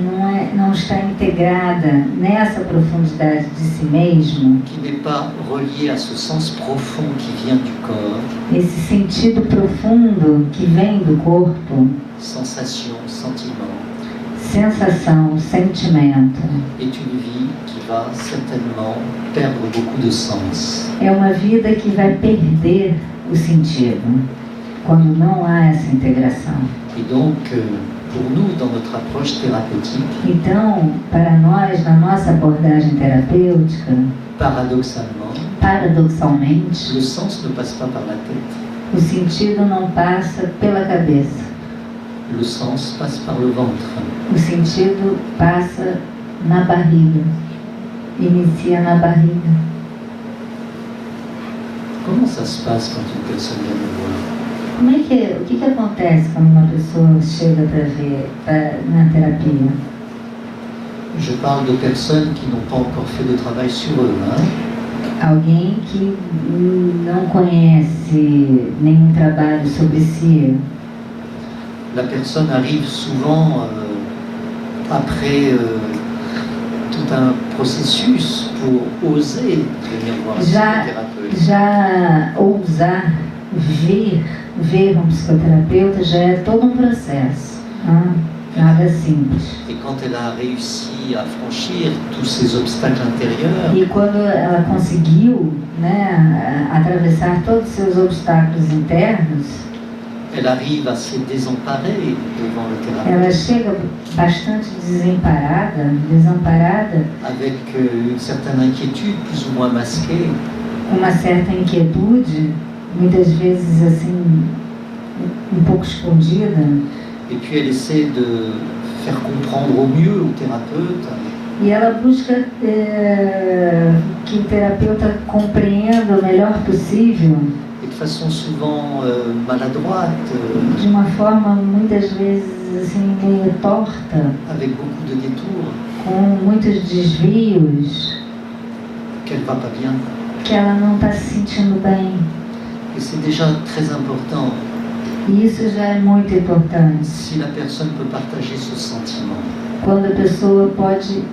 não está integrada nessa profundidade de si mesmo, qui n'est pas reliée à ce sens profond qui vient du corps, esse sentido profundo que vem do corpo, sensation, sentiment, sensação, sentimento, est une vie qui va certainement perdre beaucoup de sens. é uma vida que vai perder o sentido quando não há essa integração. Et donc, pour nous, dans notre approche thérapeutique, Então, para nós, na nossa abordagem terapêutica, paradoxalmente, le sens ne passe pas par la tête. o sentido não passa pela cabeça. Le sens passe par le ventre. O sentido passa na barriga, inicia na barriga. Comment ça se passe quand une personne vient me voir? O que acontece quando uma pessoa chega para ver na terapia? Je parle de personnes qui n'ont pas encore fait de travail sur eux. Alguém que não conhece nenhum trabalho sobre si. La personne arrive souvent après tout un processus pour oser venir voir un psychothérapeute. Já ousar ver um psicoterapeuta já é todo um processo. Nada simples. Et quand elle a réussi à franchir tous ces obstacles intérieurs, E quando ela conseguiu, né, atravessar todos os seus obstáculos internos, elle arrive à se désemparer devant le thérapeute ela chega bastante desamparada, avec une certaine inquiétude plus ou moins masquée. com uma certa inquietude, muitas vezes assim, um pouco escondida. Et puis elle essaie de faire comprendre au mieux au thérapeute. E ela busca que o terapeuta compreenda o melhor possível, Et de façon souvent maladroite, de uma forma muitas vezes assim meio torta, avec beaucoup de détours, com muitos desvios, qu'elle va pas bien. que ela não está se sentindo bem. Et c'est déjà très important E isso já é muito importante. si la personne peut partager ce sentiment. Quando a pessoa pode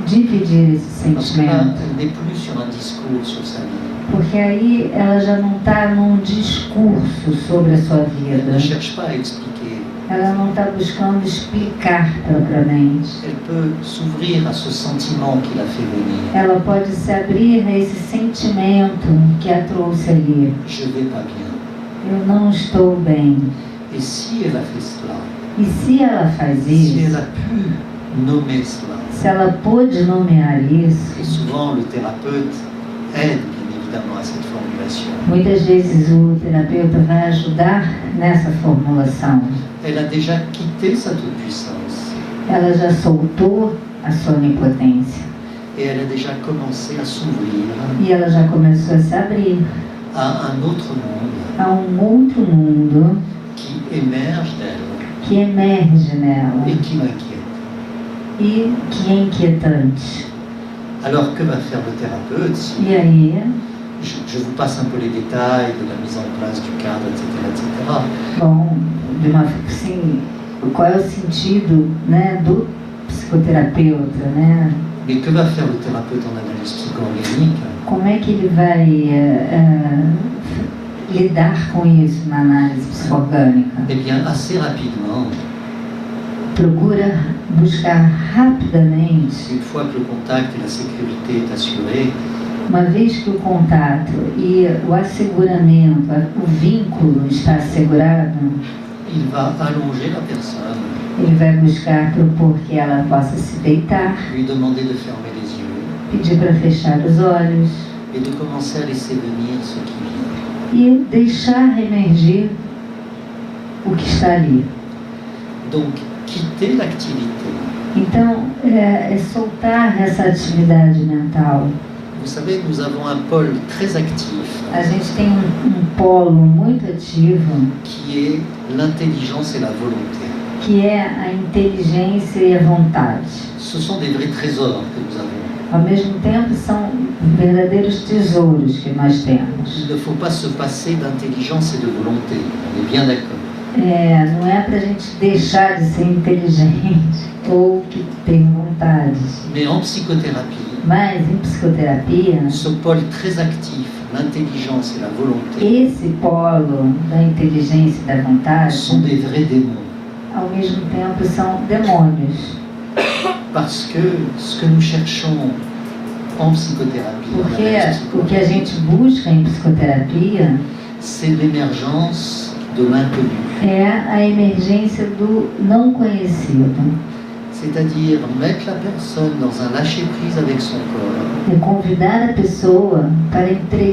dividir esse Parce que là, sentimento. elle n'est plus sur un discours sur sa vie. Porque aí ela já não está num discurso sobre a sua Elle vida. ne cherche pas à expliquer. Ela não está buscando explicar propriamente. Elle peut s'ouvrir à ce sentiment qui l'a fait venir. Ela pode se abrir a esse sentimento que a trouxe ali. Je vais pas bien. Eu não estou bem. Et si elle a fait cela, E se ela faz si elle isso, a pu nommer cela, se ela pôde nomear isso, et souvent le thérapeute aide bien évidemment à cette formulation, muitas vezes o terapeuta vai ajudar nessa formulação. elle a déjà quitté sa toute-puissance Ela já soltou a sua onipotência et elle a déjà commencé à s'ouvrir e ela já começou a se abrir à un autre monde a um outro mundo qui émerge d'elle que emerge nela et qui m'inquiète. e que é inquietante. Alors que va faire le thérapeute? E aí, Je vous passe un peu les détails de la mise en place du cadre, etc. bom, assim, qual é o sentido, né, do psicoterapeuta, né? Mais que va faire le thérapeute en analyse psycho-organique? Como é que ele vai lidar com isso na análise psicoorgânica? Eh bien, assez rapidement, Procura buscar rapidamente, une fois que le contact et la sécurité est assuré, uma vez que o contato e o asseguramento, o vínculo está assegurado, il va allonger la personne, ele vai buscar propor que ela possa se deitar, lui demander de fermer les yeux pedir para fechar os olhos et de commencer à laisser venir ce qui vient. e deixar emergir o que está ali. Donc, quitter l'activité. Então, é soltar essa atividade mental. Vous savez, nous avons un pôle très actif A gente tem um polo muito ativo, qui est l'intelligence et la volonté. que é a inteligência e a vontade. Ce sont des vrais trésors que nous avons. Ao mesmo tempo, são verdadeiros tesouros que nós temos. Il ne faut pas se passer d'intelligence et de volonté. On est bien d'accord. Não é para a gente deixar de ser inteligente ou que tem vontades. Mais en psychothérapie, Mas em psicoterapia, ce pôle très actif, l'intelligence et la volonté, esse polo da inteligência e da vontade, sont des vrais démons. ao mesmo tempo, são demônios. Parce que ce que nous cherchons en psychothérapie, en Porque analyse o que a psychothérapie, gente busca em psicoterapia c'est l'émergence de l'inconnu. é a emergência do não conhecido. C'est-à-dire mettre la personne dans un lâcher-prise avec son corps É convidar a pessoa para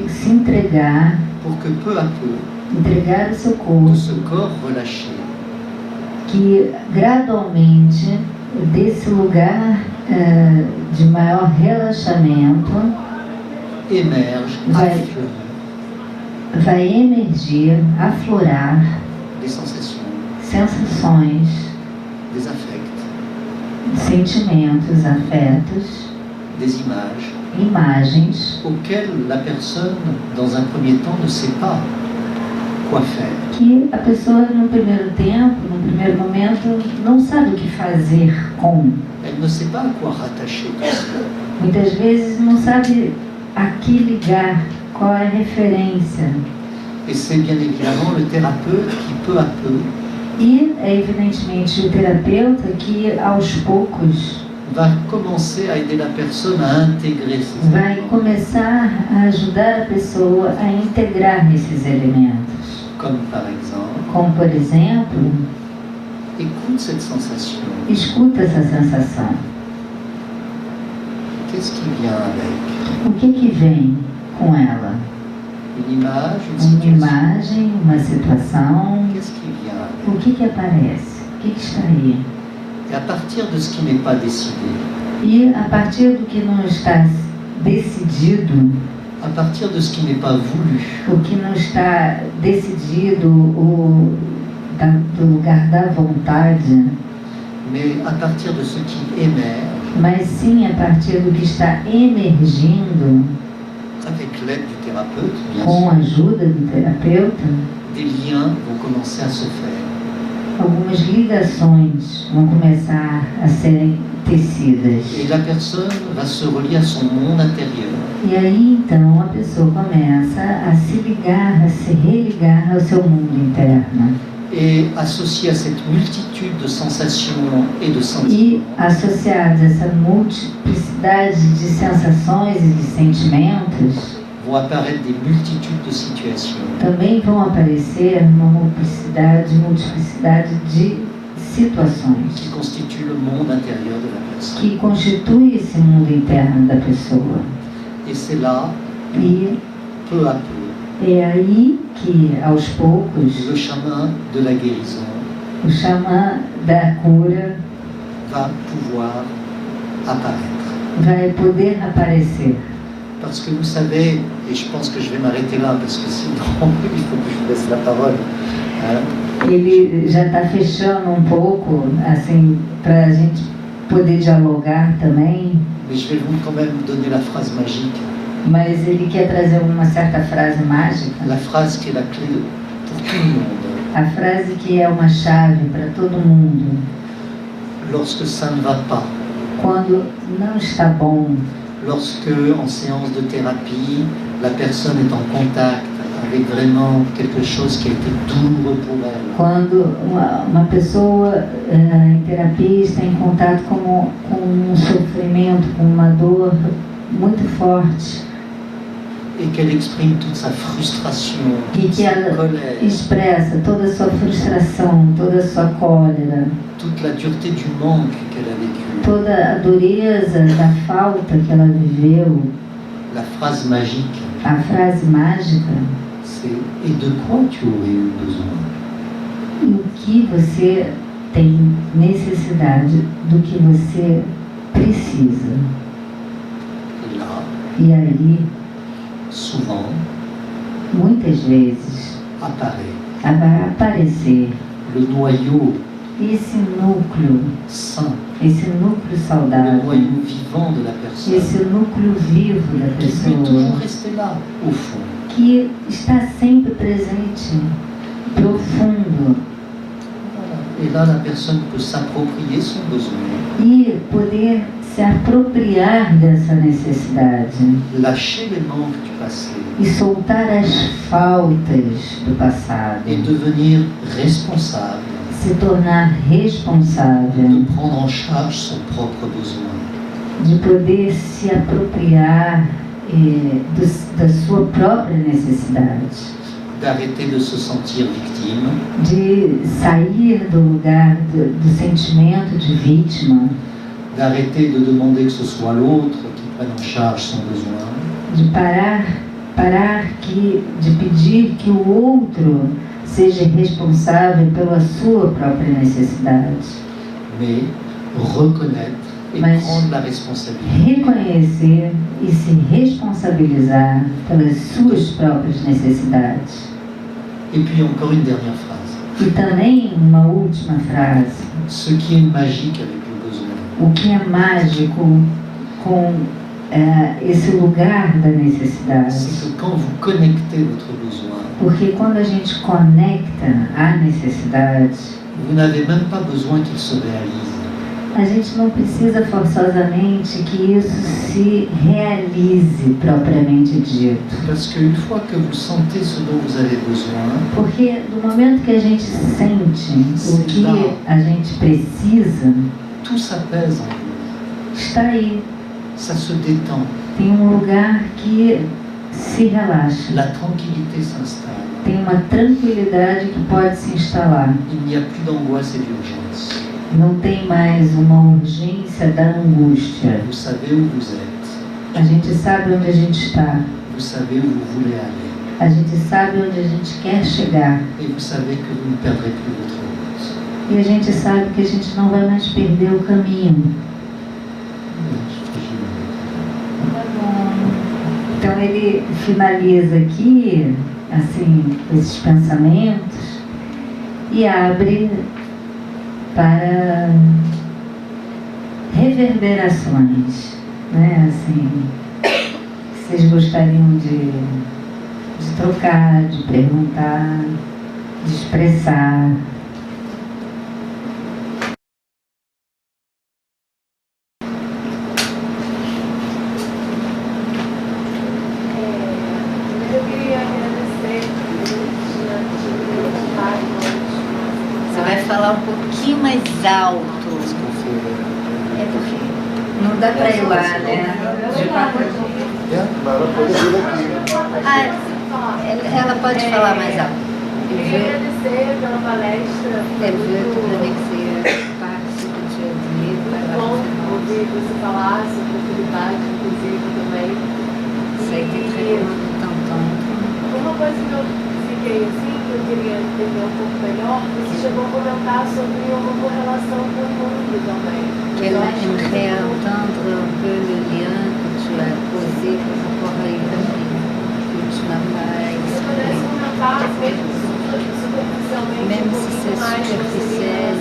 se entregar, pour que peu à peu, entregar o seu de corpo, ce corps relâché, que gradualmente desse lugar de maior relaxamento émerge, Ouais. affleure vai emergir, aflorar des sensations, sensações, des affects, sentimentos, afetos, des images imagens auxquelles la personne, dans un premier temps, ne sait pas quoi faire. que a pessoa, no primeiro tempo, no primeiro momento, não sabe o que fazer com. Elle ne sait pas à quoi rattacher tout cela. Muitas vezes não sabe a que ligar, qual é a referência. Et c'est bien évidemment le thérapeute qui, peu à peu, E é evidentemente o terapeuta que, aos poucos, va commencer à aider la personne à intégrer ces vai éléments. começar a ajudar a pessoa a integrar esses elementos. Comme par exemple, Como, por exemplo, écoute cette sensation. escuta essa sensação. Qu'est-ce qui vient avec? O que vem com ela? Une image, une Uma situation. imagem, uma situação. Qu'est-ce qui vient avec? O que aparece? O que está aí? Et à partir de ce qui n'est pas décidé, E a partir do que não está decidido, à partir de ce qui n'est pas voulu, o que não está decidido, do lugar da vontade, mais à partir de ce qui émerge, mas sim a partir do que está emergindo, avec l'aide du thérapeute, bien com a sûr, ajuda do terapeuta, des liens vont commencer à se faire. algumas ligações vão começar a serem tecidas. Et la personne va se relier à son monde intérieur. E aí então a pessoa começa a se ligar, a se religar ao seu mundo interno. Et associé à cette multitude de sensations et de E sentiments, associados a essa multiplicidade de sensações e de sentimentos, vont apparaître des multitudes de situations também vão aparecer uma multiplicidade de situações qui constituent le monde intérieur de la personne. que constituem esse mundo interno da pessoa. Et c'est là, E peu à peu, é aí que, aos poucos, le chemin de la guérison o xamã da cura va pouvoir apparaître. vai poder aparecer. Parce que vous savez, et je pense que je vais m'arrêter là, parce que sinon il faut que je vous laisse la parole. Hein. Ele já está fechando um pouco, assim, para a gente poder dialogar também, Mais je vais vous quand même donner la phrase magique. mas ele quer trazer uma certa frase mágica, La phrase qui est la clé pour tout le monde. a frase que é uma chave para todo mundo. Lorsque ça ne va pas, Quando não está bom, lorsque en séance de thérapie, la personne est en contact avec vraiment quelque chose qui a été douloureux pour elle, quando uma pessoa em terapia está em contato com um sofrimento, com uma dor muito forte, et qu'elle exprime toute sa frustration, e toute que sa ela colère, expressa toda a sua frustração, toda a sua cólera, toute la dureté du manque qu'elle a vécu. toda a dureza da falta que ela viveu. La phrase magique, A frase mágica: c'est « Et de quoi tu aurais eu besoin ?» e o que você tem necessidade, do que você precisa. Et là, E aí, souvent, muitas vezes, apparaît vai aparecer le noyau esse núcleo sain, núcleo le saudável, noyau vivant de la personne, esse núcleo vivo da qui peut pessoa, toujours rester là, au fond. que está sempre presente, profundo, Et là, la personne peut s'approprier son besoin, e poder se apropriar dessa necessidade lâcher les manques du passé e soltar as faltas do passado, et devenir responsable se tornar responsável, de prendre en charge son propre besoin. de poder se apropriar da sua própria necessidade, D'arrêter de se sentir victime, de sair do lugar do sentimento de vítima, d'arrêter de demander que ce soit l'autre qui prenne en charge son besoin, de parar de pedir que o outro seja responsável pela sua própria necessidade, mais reconnaître et Mas- prendre la responsabilité reconhecer e se responsabilizar pelas suas próprias necessidades. Et puis encore une dernière phrase. E também uma última frase: Ce qui est magique avec le besoin, o o que é mágico com esse lugar da necessidade. C'est que quand vous connectez votre besoin, Porque quando a gente conecta a necessidade, vous n'avez même pas besoin qu'il se réalise. a gente não precisa forçosamente que isso se realize propriamente dito. Parce qu'une fois que vous sentez ce dont vous avez besoin, Porque do momento que a gente sente o que a gente precisa, tout s'apaise en vous. está aí. Ça se détend. Tem um lugar que se relaxa. La tranquillité s'installe. Tem uma tranquilidade que pode se instalar. Il n'y a plus d'angoisse et d'urgence. Não tem mais uma urgência da angústia. Vous savez où vous êtes. A gente sabe onde a gente está. Vous savez où vous voulez aller. A gente sabe onde a gente quer chegar. Et vous savez que vous ne perdrez plus votre route. E a gente sabe que a gente não vai mais perder o caminho. Tá bom. Então ele finaliza aqui, assim, esses pensamentos e abre para reverberações, né? Assim, vocês gostariam de trocar, de perguntar, de expressar. Falar um pouquinho mais alto. É porque não dá para ir lá, né? Ela pode falar mais alto. Eu queria agradecer pela palestra. É muito bom ouvir você falar sobre oportunidade, inclusive, também. Sei que uma coisa que eu fiquei assim, que eu queria entender um pouco melhor, você chegou a comentar sobre uma correlação com o mundo também. Qu'elle aimerait entendre un peu le lien que tu as posé par rapport à Ibrahim, que tu n'as pas expliqué. Même si c'est superficiel,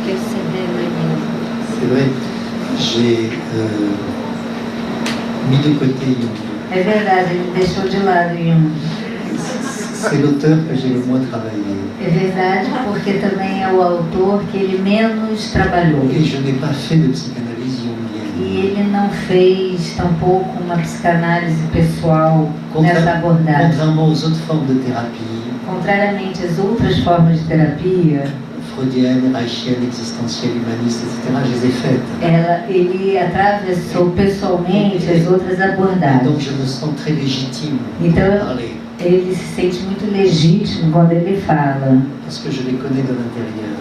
quel serait le lien? C'est vrai, j'ai mis de côté Jung. É verdade, ele deixou de lado Jung. C'est l'auteur que j'ai le moins travaillé. É verdade, porque também é o autor que ele menos trabalhou. Et je n'ai pas fait de psychanalyse jungienne. E ele não fez tampouco uma psicanálise pessoal nessa abordagem. Contrairement aux autres formes de thérapie, contrariamente às outras formas de terapia, freudienne, reichienne, existentielle, humaniste, etc., je les ai faites. Ele atravessou pessoalmente as outras Et abordagens. donc je me sens très légitime Então, de parler, ele se sente muito legítimo quando ele fala, parce que je les connais de l'intérieur.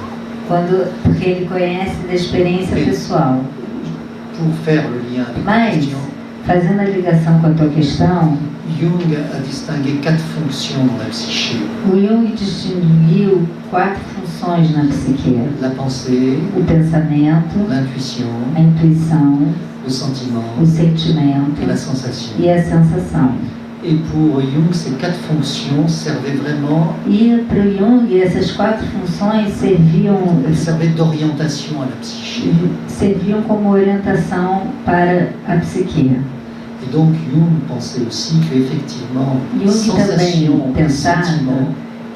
porque ele conhece da experiência pessoal. Pour faire le lien avec la Mas, question, fazendo a ligação com a tua questão, Jung a distingué 4 fonctions dans la psyché. o Jung distinguiu 4 funções na psique: La pensée, o pensamento, l'intuition, a intuição, le sentiment o sentimento et la sensation. e a sensação. Et pour Jung, ces 4 fonctions servaient vraiment, E para o Jung, essas 4 funções elles servaient d'orientation à la psyché. serviam como orientação para a psique. Et donc Jung pensait aussi qu'effectivement, Jung sensation também et pensava sentiment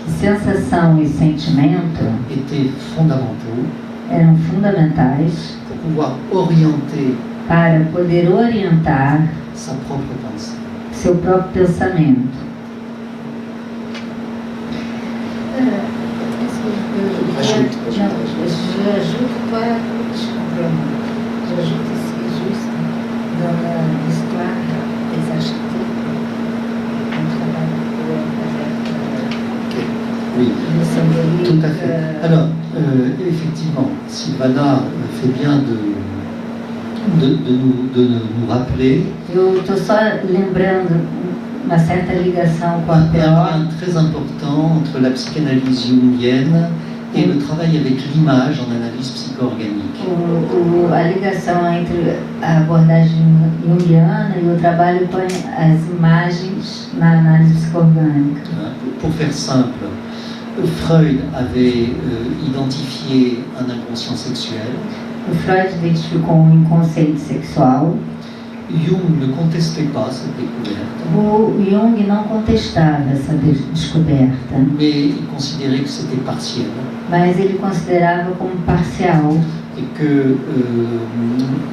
que sensação e sentimento étaient fondamentaux eram fundamentais pour pouvoir orienter para poder orientar sa propre pensée. seu próprio pensamento. Ajoute. J'ajoute pas, j'ajoute ici juste dans l'histoire des architectes. On travaille avec Oui, le symbolique. tout à fait. Alors, effectivement, Sylvana fait bien de nous rappeler Eu estou só lembrando uma certa ligação com a un PO. lien très important entre la psychanalyse jungienne et le travail avec l'image en analyse psycho-organique. A ligação entre a abordagem junguiana e o trabalho com as imagens na análise psico-orgânica. Pour faire simple, Freud avait identifié un inconscient sexuel. O Freud identificou um inconsciente sexual. Jung ne contestait pas cette découverte, O Jung não contestava essa descoberta, mais il considérait que c'était partiel mas ele considerava como parcial et que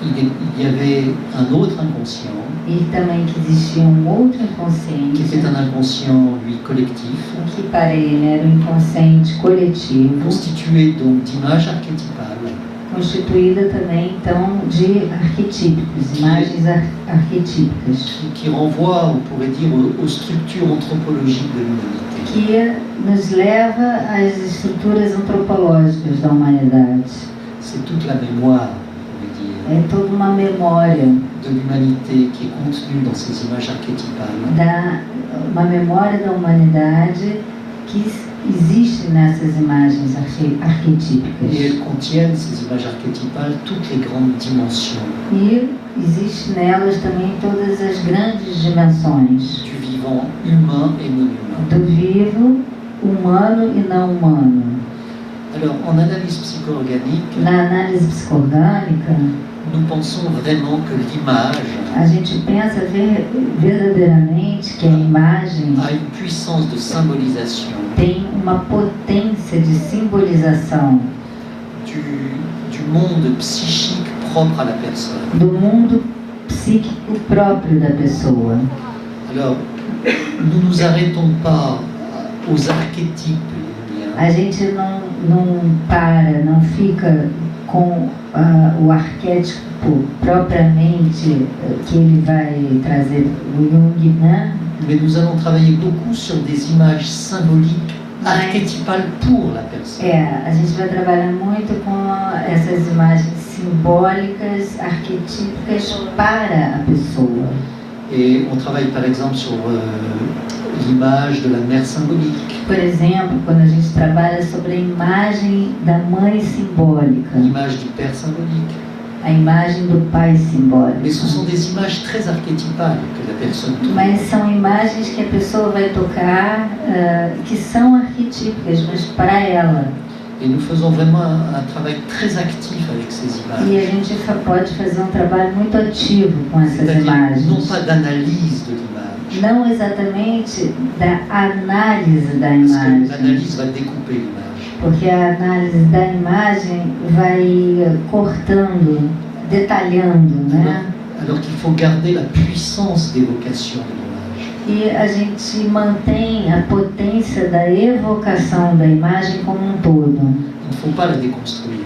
il y avait un autre inconscient e também que existia um outro qui inconsciente, était un inconscient, lui, collectif, que para ele era um inconsciente coletivo, constitué donc d'images archétypales constituída também então de arquetípicos, imagens arquetípicas, qui renvoient, on pourrait dire, aux structures anthropologiques de l'humanité. que nos leva às estruturas antropológicas da humanidade. C'est toute la mémoire, on pourrait dire, É toda uma memória, de l'humanité qui est contenue dans ces images archétypales. uma memória da humanidade que existe nessas imagens Et arquetípicas. elles contiennent, ces images archétypales, toutes les grandes dimensions E existe nelas também todas as grandes dimensões du vivant humain et non humain. do vivo, humano e não humano. Alors, en analyse psycho-organique, Na análise psicorgânica, nous pensons vraiment que l'image a gente pensa verdadeiramente que a imagem a une puissance de symbolisation tem uma potência de simbolização du monde psychique propre à la personne. do mundo psíquico próprio da pessoa. Alors, nous ne nous arrêtons pas aux archétypes jungiens, A gente não fica com o arquétipo propriamente que ele vai trazer o Jung, né? mais nous allons travailler beaucoup sur des images symboliques archétypales pour la personne. A gente vai trabalhar muito com essas imagens simbólicas, arquetípicas para a pessoa. Et on travaille par exemple sur l'image de la mère symbolique, Por exemplo, quando a gente trabalha sobre a imagem da mãe simbólica, l'image du père symbolique. a imagem do pai simbólico. Mais ce sont des images très archétypales que la personne trouve. Mas são imagens que a pessoa vai tocar, que são arquetípicas, mas para ela. Et nous faisons vraiment un travail très actif avec ces E images. a gente pode fazer um trabalho muito ativo com essas C'est-à-dire imagens. non pas d'analyse de l'image, Não exatamente da análise da parce que imagem, l'analyse va découper l'image. porque a análise da imagem vai cortando, detalhando, né? Alors qu'il faut garder la puissance d'évocation de l'image. E a gente mantém a potência da evocação da imagem como um todo. Il ne faut pas la déconstruire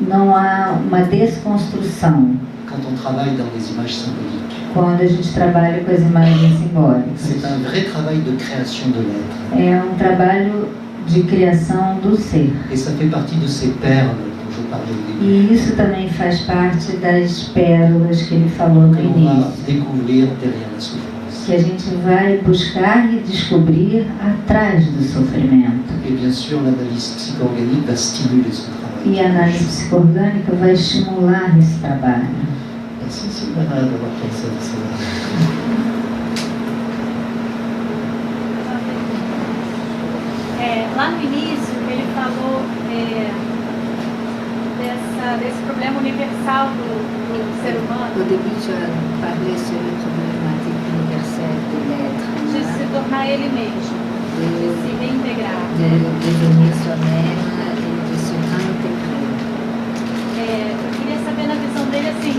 Não há uma desconstrução quand on travaille dans les images symboliques. quando a gente trabalha com as imagens simbólicas. C'est un vrai travail de création de l'être. É um trabalho de criação do ser. Et ça fait partie de ces perles dont je parlais au début, E isso também faz parte das pérolas que ele falou no que l'on va início, découvrir derrière la souffrance. que a gente vai buscar e descobrir atrás do sofrimento. Et bien sûr, l'analyse psycho-organique va stimuler ce travail. E a análise psicorgânica vai estimular esse trabalho. Merci Sylvana d'avoir pensé à cela. Lá no início, ele falou desse problema universal do ser humano, Au début, tu as parlé sur le problématique universelle de l'être, de se tornar ele mesmo, de se reintegrar. de devenir soi-même et de se réintégrer. Eu queria saber na visão dele, assim,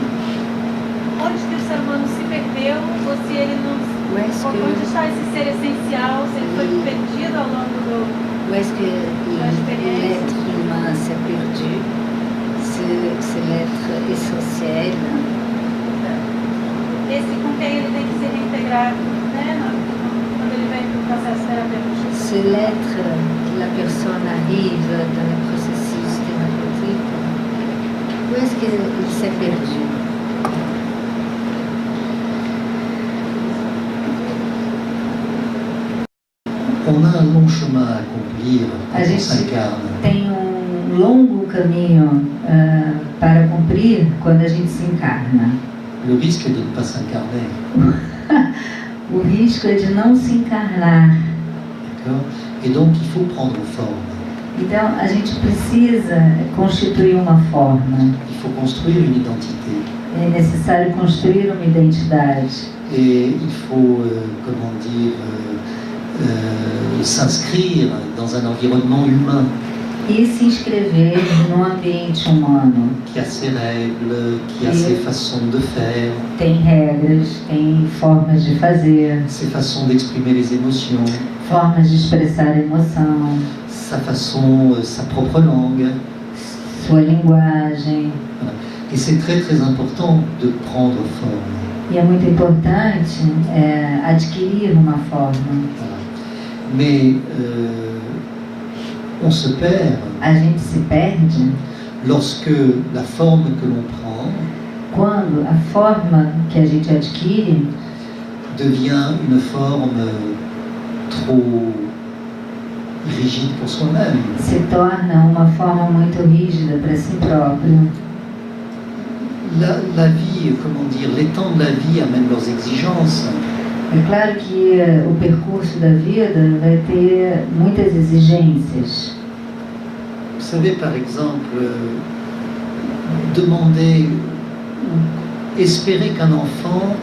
onde que o ser humano se perdeu, ou se ele não... Onde está esse ser essencial, se ele foi perdido ao longo do... Où est-ce que l'être humain s'est perdu? C'est l'être essentiel. Esse com quem ele tem que se reintegrar, né, quando ele vem para o processo terapêutico. C'est l'être que la personne arrive dans le processus thérapeutique. Où est-ce qu'il s'est perdu? On a un long chemin à accomplir quand A on gente s'incarne. tem longo caminho para cumprir quando a gente se encarna. Le risque est de ne pas s'incarner. O risco é de não se encarnar. D'accord ? Et donc il faut prendre forme. Então, a gente precisa constituir uma forma. Il faut construire une identité. É necessário construir uma identidade. Et il faut, s'inscrire dans un environnement humain E se inscrever num ambiente humano. qui a ses règles, qui a ses façons de faire, Tem regras, tem formas de fazer, ses façons d'exprimer les émotions, formas de expressar a emoção, sa façon, sa propre langue. sua linguagem. Et c'est très très important de prendre forme. E é muito importante adquirir uma forma. Voilà. Mais on se perd A gente se perde lorsque la forme que l'on prend quando a forma que a gente adquire devient une forme trop rigide pour soi-même. se torna uma forma muito rígida para si próprio. La vie, comment dire, les temps de la vie amènent leurs exigences. É claro que o percurso da vida vai ter muitas exigências. Vous savez, par exemple, demander ou espérer qu'un enfant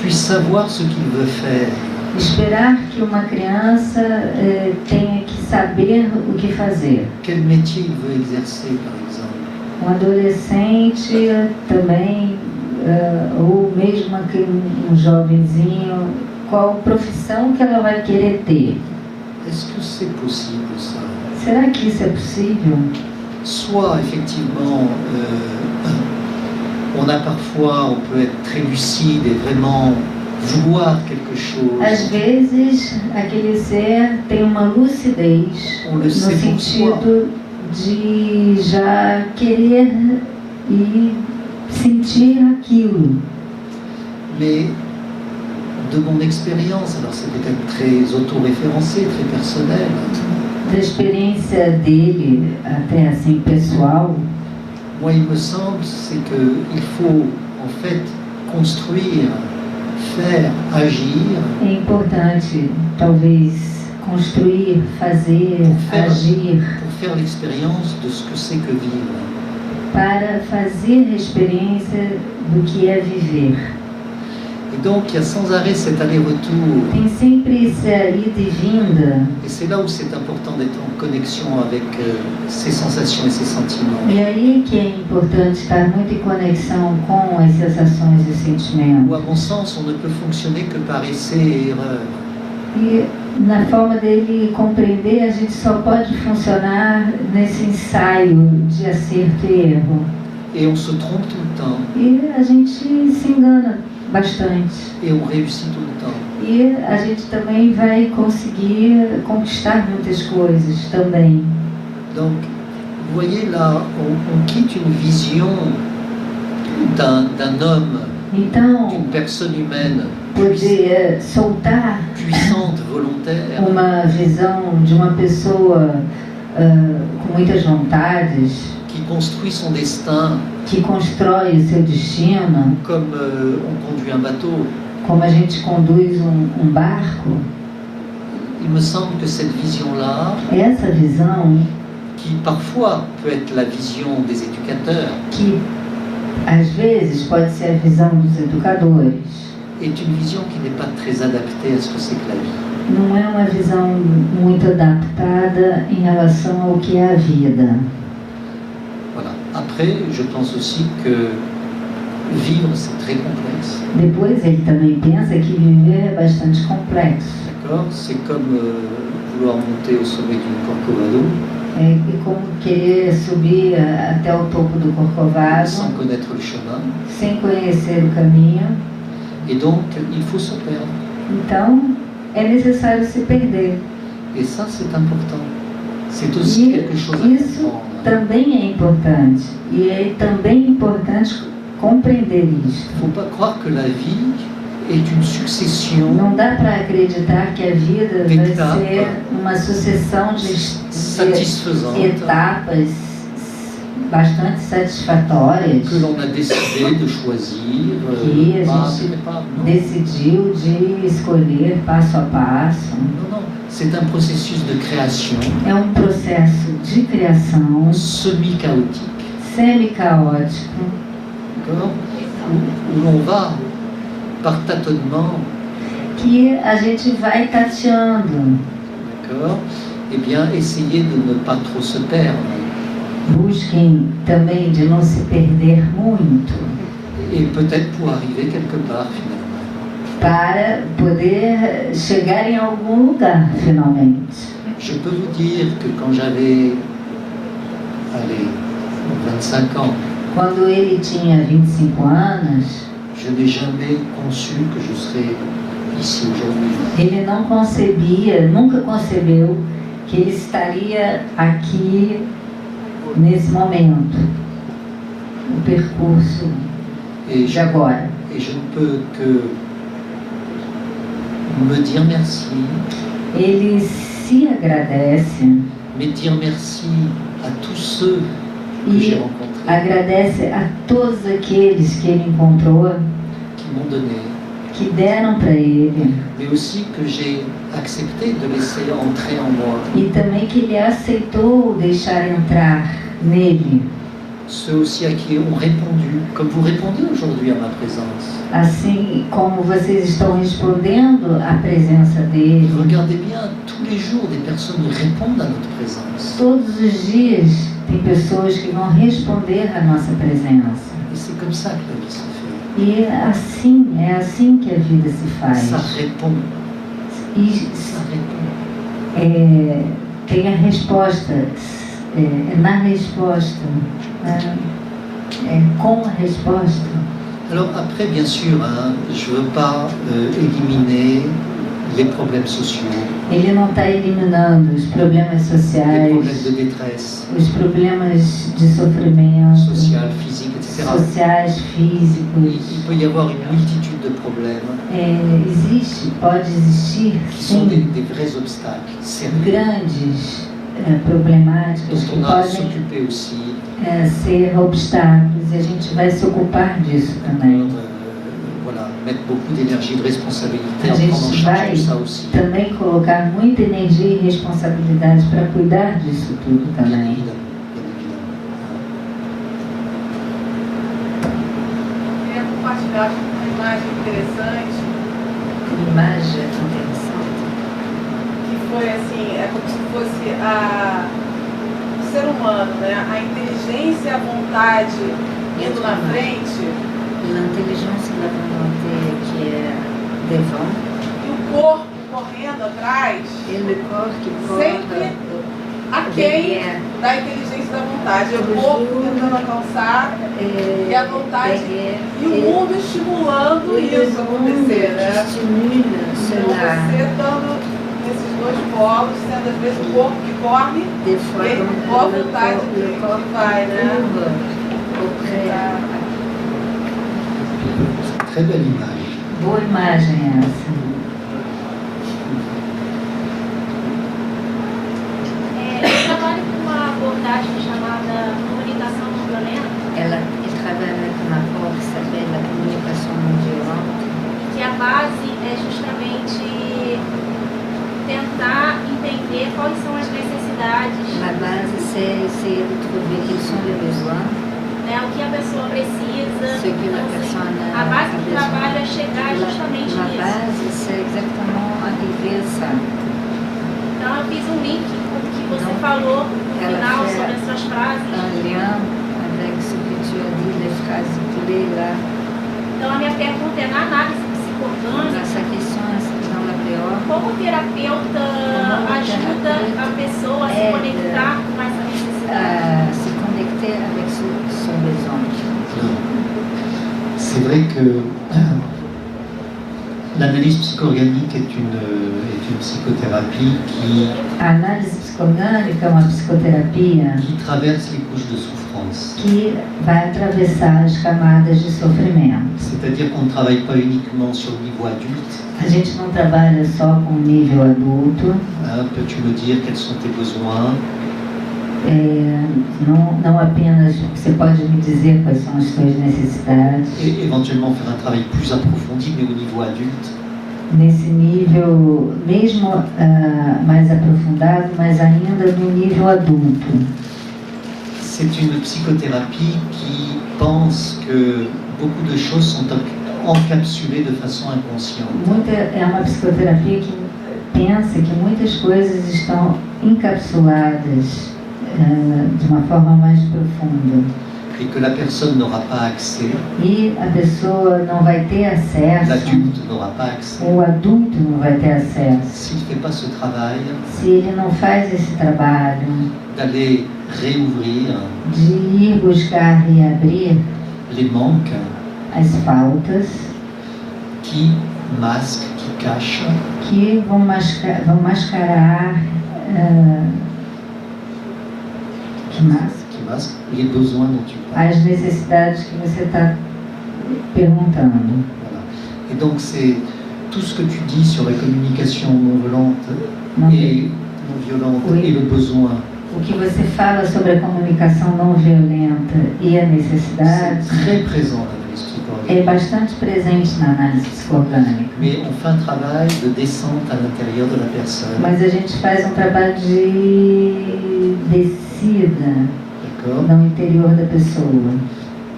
puisse savoir ce qu'il veut faire. Esperar que uma criança tenha que saber o que fazer. Quel métier il veut exercer, par exemple. Um adolescente também, ou mesmo um jovenzinho, qual profissão que ela vai querer ter? Est-ce que c'est possible ça? Será que isso é possível? Soit effectivement, on peut être très lucide et vraiment vouloir quelque chose. Às vezes, aquele ser tem uma lucidez On le no sait pour soi. sentido de já querer e sentir aquilo. Mais de mon expérience, alors c'est peut-être très auto-référencé, très personnel, Da experiência dele, até assim pessoal, moi il me semble c'est qu'il faut en fait construire, faire, agir é importante talvez construir, fazer, agir, pour faire l'expérience de ce que c'est que vivre. para fazer a experiência do que é viver. Et donc il y a sans arrêt cet aller-retour. Tem sempre essa ida e vinda. Et c'est là où c'est important d'être en connexion avec ses sensations et ses sentiments. E aí que é importante estar muito em conexão com as sensações e Où, sentimentos. à mon sens, on ne peut fonctionner que par essai et erreur. E na forma dele compreender, a gente só pode funcionar nesse ensaio de acerto e erro. Et on se trompe tout le temps. E a gente se engana bastante. Et on réussit tout le temps. E a gente também vai conseguir conquistar muitas coisas também. Donc, vous voyez là, on quitte une vision d'un homme, Então, d'une personne humaine poder soltar puissante, volontaire, uma visão de uma pessoa com muitas vontades, qui construit son destin que constrói o seu destino, comme on conduit un bateau. como a gente conduz um barco. Il me semble que cette vision-là, Essa visão, qui parfois peut être la vision des éducateurs, que às vezes pode ser a visão dos educadores, est une vision qui n'est pas très adaptée à ce que c'est que la vie. não é uma visão muito adaptada em relação ao que é a vida. Voilà. Après, je pense aussi que vivre, c'est très complexe. Depois ele também pensa que viver é bastante complexo. D'accord? C'est comme vouloir monter au sommet d'une Corcovado É como querer subir até o topo do Corcovado sans connaître le chemin. sem conhecer o caminho. Et donc, il faut se perdre. Então, é necessário se perder. Et ça, c'est important. C'est aussi E quelque chose à isso comprendre. também é importante. E é também importante compreender isso. Il ne faut pas croire que la vie est une succession Não dá para acreditar que a vida vai Etapa. ser uma sucessão de satisfaisante etapas bastante satisfatórias que l'on a décidé de choisir que a pas gente après pas. Non. decidiu de escolher passo a passo. Non, non. C'est un processus de création É um processo de criação semi-chaotique, semi-caótico, d'accord, où l'on va, par tâtonnement, que a gente vai tateando. d'accord, eh bien, essayer de ne pas trop se perdre. Busquem também de não se perder muito, Et peut-être pour arriver quelque part finalement. para poder chegar em algum lugar, finalmente. Je peux vous dire que quand j'avais, 25 ans, Quando ele tinha 25 anos, je n'ai jamais conçu que je serais ici aujourd'hui. ele não concebia, nunca concebeu que ele estaria aqui nesse momento, no percurso Et de agora. et je ne peux que me dire merci, Ele se agradece mais dire merci à tous ceux que j'ai e rencontrés, agradece a todos aqueles que ele encontrou, qui m'ont donné, que deram para ele, mais aussi que j'ai accepté de laisser entrer en moi. e também que ele aceitou deixar entrar nele, Ceux aussi à qui ont répondu, comme vous répondez aujourd'hui à ma présence. assim como vocês estão respondendo à presença dele. Regardez bien, tous les jours, des personnes répondent à notre présence. Todos os dias tem pessoas que vão responder à nossa presença. Et c'est comme ça que la vie se fait. E é assim que a vida se faz. Ça répond, E ça répond. tem a resposta, na resposta, com a resposta. Alors après, bien sûr, je ne veux pas éliminer les problèmes sociaux, Ele não está eliminando os problemas les sociais, problèmes de détresse os problemas de sofrimento, sociale, physique, etc. sociais, Il físicos. peut y avoir une multitude de problèmes Pode existir, qui sont sim, des vrais obstacles sérieux grandes problemáticas dont que on a à podem s'occuper aussi. ser obstáculos, e a gente vai se ocupar disso também. Voilà, mettre beaucoup d'énergie, de responsabilité A en prenant en gente charge vai tout ça aussi. também colocar muita energia e responsabilidade para cuidar disso tudo Bien também. évidemment, bien évidemment. Queria compartilhar uma imagem interessante, Que imagem interessante. que foi assim, é como se fosse o ser humano, né? A inteligência e a vontade indo na frente L'intelligence et la volonté qui est devant, e o corpo correndo atrás, et le corps qui sempre aquém derrière, da inteligência e da vontade. É o corpo tentando alcançar e a vontade e o mundo estimulando isso acontecer, né? stimule Então cela. você estando nesses dois polos, sendo às vezes o corpo que corre Des fois, e donc, a vontade le corps que vai, né? court auprès. Très belle image. Boa imagem essa. Eu trabalho com uma abordagem chamada comunicação não violenta, Il travaille avec un apport qui s'appelle la communication non violente, que a base é justamente tentar entender quais são as necessidades, La base, c'est essayer de trouver quels sont les besoins, né, o que a pessoa precisa. ce que la Então, assim, personne a base a do besoin. trabalho é chegar justamente La nisso. base, c'est exactement arriver à ça. Então eu fiz um link com o que você Não. falou no Ela final fez sobre as suas frases. Un lien avec ce que tu as dit, les phrases clés là. Então a minha pergunta é, na análise Dans psicodâmica, sa question, dans la PO, como o terapeuta ajuda a pessoa a se É, conectar com essa necessidade? à se connecter avec son besoin. C'est vrai que l'analyse psychorganique est une psychothérapie A análise psicoorgânica é uma psicoterapia qui traverse les couches de souffrance. que vai atravessar as camadas de sofrimento. C'est-à-dire qu'on ne travaille pas uniquement sur le niveau adulte. A gente não trabalha só com o nível adulto, Peux-tu me dire quels sont tes besoins? não apenas você pode me dizer quais são as suas necessidades, Et éventuellement faire un travail plus approfondi, mais au niveau adulte. nesse nível, mesmo mais aprofundado, mas ainda no nível adulto. C'est une psychothérapie qui pense que beaucoup de choses sont encapsulées de façon inconsciente. É uma psicoterapia que pensa que muitas coisas estão encapsuladas de uma forma mais profunda. Et que la personne n'aura pas accès, E a pessoa não vai ter acesso, l'adulte n'aura pas accès, o adulto não vai ter acesso, s'il ne fait pas ce travail se ele não faz esse trabalho d'aller réouvrir de ir buscar e abrir les manques as faltas qui masquent, qui cachent que vão mascarar qui masquent les besoins dont tu parles. as necessidades que você está perguntando. Voilà. Et donc c'est tout ce que tu dis sur la communication non violente Oui. et le besoin. O que você fala sobre a comunicação não violenta e a C'est necessidade très présent dans l'analyse psychorganique. é bastante presente na análise psicoorgânica. Mais on fait un travail de descente à l'intérieur de la personne, Mas a gente faz um trabalho de descida d'accord, no interior da pessoa,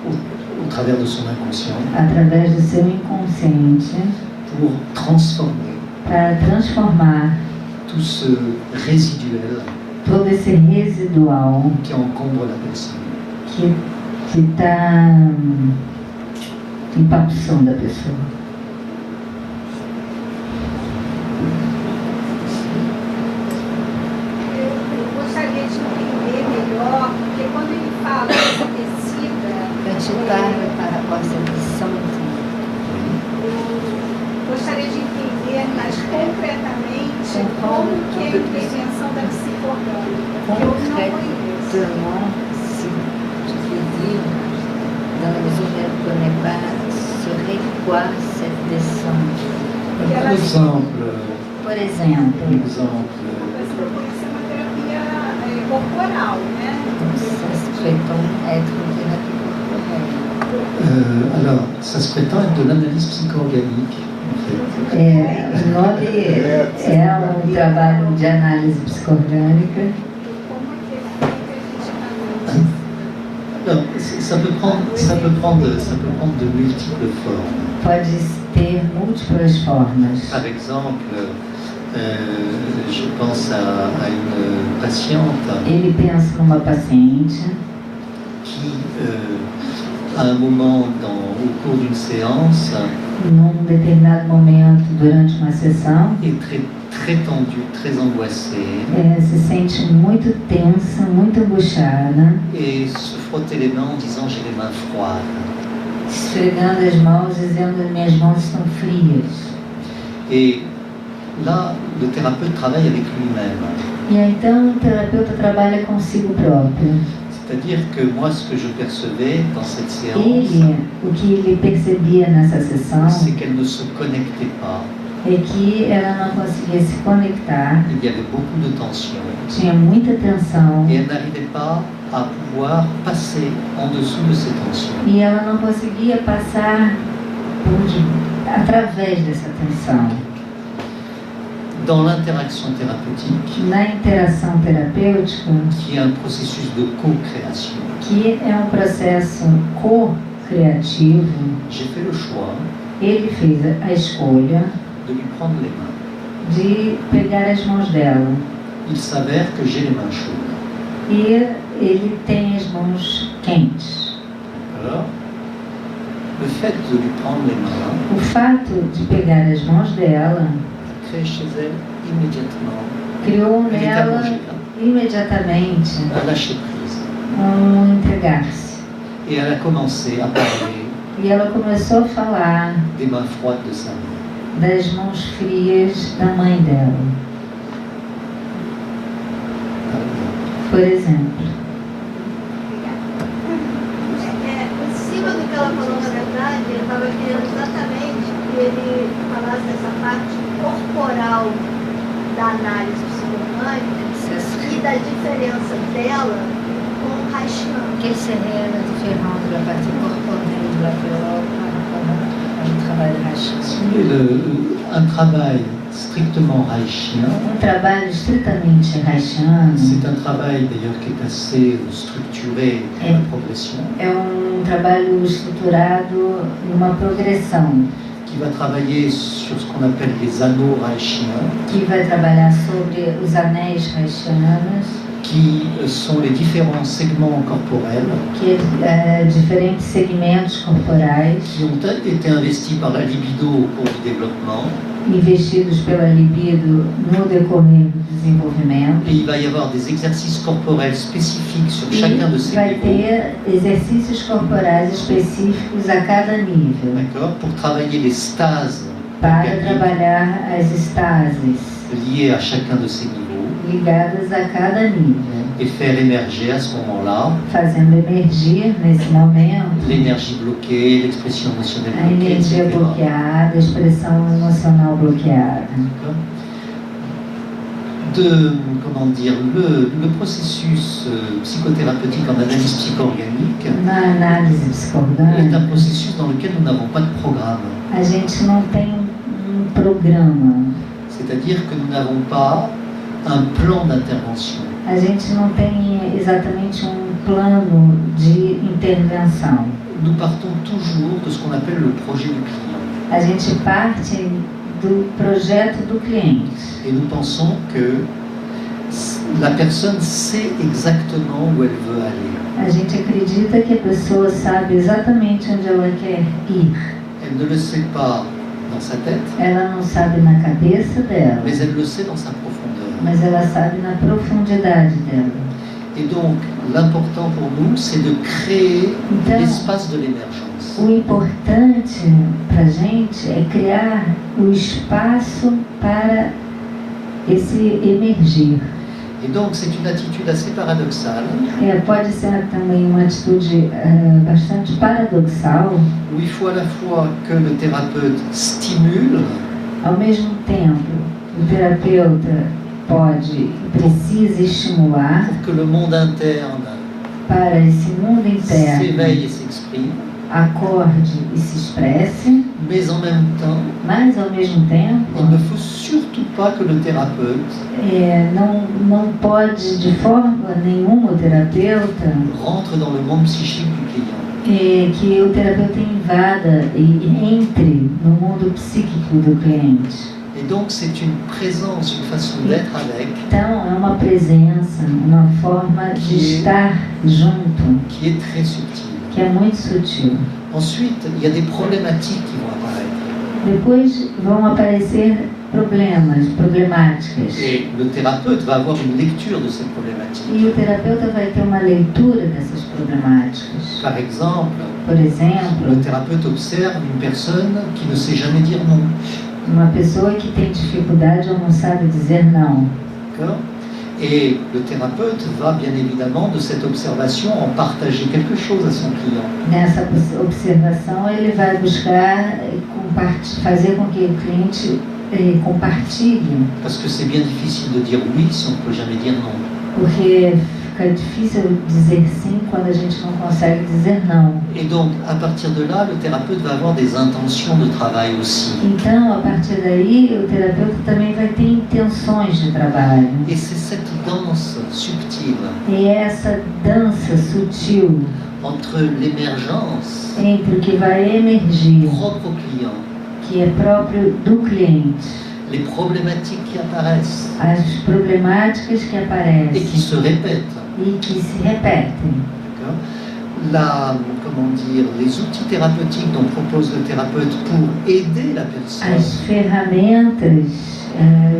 au travers de son inconscient, através do seu inconsciente, pour transformer para transformar tout ce résiduel todo esse residual qui encombre la personne. que está empapuçando a pessoa. Eu gostaria de entender melhor, porque quando ele fala dessa tecida, gostaria de entender mais concretamente como que é a intervenção da psicoorgânica, que eu não conheço. Dans la mesure où elle ne connaît pas, serait quoi cette descente? Par exemple, Por exemplo, Mas eu conheci uma terapia corporal, né? ça se prétend être une thérapie corporelle. alors, ça se prétend être de l'analyse psychorganique, en fait. O nome é um trabalho de análise psicoorgânica. Como é que é feita a gente analisa? Alors, ça peut prendre de multiples formes. Pode ter múltiplas formas. Par exemple, je pense à une patiente Ele pensa numa paciente qui, à un moment au cours d'une séance, num determinado momento durante uma sessão, est très tendue, très angoissée, se sente muito tensa, muito angustiada, et se frotte les mains en disant j'ai les mains froides. esfregando as mãos, dizendo minhas mãos estão frias. Et là, le thérapeute travaille avec lui-même. E aí, então o terapeuta trabalha consigo próprio. C'est-à-dire que moi, ce que je percevais dans cette séance, O que ele percebia nessa sessão c'est qu'elle ne se connectait pas. é que ela não conseguia se conectar, Il y avait beaucoup de tension. tinha muita tensão Et elle n'arrivait pas à pouvoir passer en dessous de ces tensions. e ela não conseguia passar através dessa tensão. Dans l'interaction thérapeutique, Na interação terapêutica, qui est un processus de co-création, que é um processo co-criativo, j'ai fait le choix ele fez a escolha de lui prendre les mains. de pegar as mãos dela. Il s'avère que j'ai les mains chaudes. E ele tem as mãos quentes. Alors, le fait de lui prendre les mains O fato de pegar as mãos dela crée chez elle immédiatement criou Elle est nela allongée, imediatamente un lâcher-prise. Entregar-se. Et elle a commencé à parler E ela começou a falar des mains froides de sa mère. das mãos frias da mãe dela, por exemplo. Em cima do que ela falou, na verdade, eu estava querendo exatamente que ele falasse dessa parte corporal da análise psicoanalítica e da diferença dela com o Haitian. Quelle serait la différence de la partie corporelle de la théorie par rapport à trabalho haitiano. Un travail strictement haïtien, Trabalho estritamente haitiano c'est un travail d'ailleurs qui est assez structuré dans la progression, é trabalho estruturado numa progressão qui va travailler sur ce qu'on appelle les anneaux haïtiens, que vai trabalhar sobre os anéis haitianos, qui sont les différents segments corporels que diferentes segmentos corporais qui ont été investis par la libido au cours du développement. investidos pela libido no decorrer do desenvolvimento. Et il va y avoir des exercices corporels spécifiques sur chacun de ces Vai niveaux. ter exercícios corporais específicos a cada nível, D'accord, pour travailler les stases para organiques trabalhar as estases liées à chacun de ces niveaux ligadas a cada nível, et faire émerger à ce moment-là fazendo emergir nesse momento l'énergie bloquée, l'expression émotionnelle a bloquée, energia etc. bloqueada, a expressão emocional bloqueada. Le processus psychothérapeutique en analyse psycho-organique Na análise est un psicoorgânica, processus dans lequel nous n'avons pas de programme. a gente não tem programa, C'est-à-dire que nous n'avons pas un plan d'intervention. a gente não tem exatamente plano de intervenção. Nous partons toujours de ce qu'on appelle le projet du client. A gente parte do projeto do cliente. Et nous pensons que la personne sait exactement où elle veut aller. A gente acredita que a pessoa sabe exatamente onde ela quer ir. Elle ne le sait pas dans sa tête, Ela não sabe na cabeça dela, mais elle le sait dans sa profondeur. mas ela sabe na profundidade dela. Et donc, l'important pour nous, c'est de créer Então, l'espace de l'émergence. o importante para a gente é criar o espaço para esse emergir. Et donc, c'est une attitude assez paradoxale, Pode ser também uma atitude bastante paradoxal. où il faut à la fois que le thérapeute stimule, Ao mesmo tempo, o terapeuta precisa estimular pour que le monde interne para esse mundo interno s'éveille et s'exprime, acorde e se expresse, mais en même temps, mas ao mesmo tempo il ne faut surtout pas que le thérapeute não pode de forma nenhuma o terapeuta rentre dans le monde psychique du client. que o terapeuta invada e entre no mundo psíquico do cliente. Et donc c'est une présence, une façon d'être avec, Então é uma presença, uma forma de estar junto, qui est très subtile. que é muito sutil. Ensuite, il y a des problématiques qui vont apparaître. Depois vão aparecer problemáticas. Et le thérapeute va avoir une lecture de ces problématiques. E o terapeuta vai ter uma leitura dessas problemáticas. Par exemple, Por exemplo, le thérapeute observe une personne qui ne sait jamais dire non. uma pessoa que tem dificuldade ou não sabe dizer não. D'accord ? Et le thérapeute va bien évidemment de cette observation en partager quelque chose à son client. Nessa observação, ele vai buscar fazer com que o cliente compartilhe, Parce que c'est bien difficile de dire oui si on ne peut jamais dire non. porque fica difícil dizer sim quando a gente não consegue dizer não. Et donc, à partir de là, le thérapeute va avoir des intentions de travail aussi. Então, a partir daí, o terapeuta também vai ter intenções de trabalho. Et c'est cette danse subtile E essa dança sutil entre l'émergence entre o que vai emergir, propre au client, que é próprio do cliente, les problématiques qui apparaissent as problemáticas que et qui aparecem se répètent, e que se repetem. d'accord ? Les outils thérapeutiques dont propose le thérapeute pour aider la personne As ferramentas,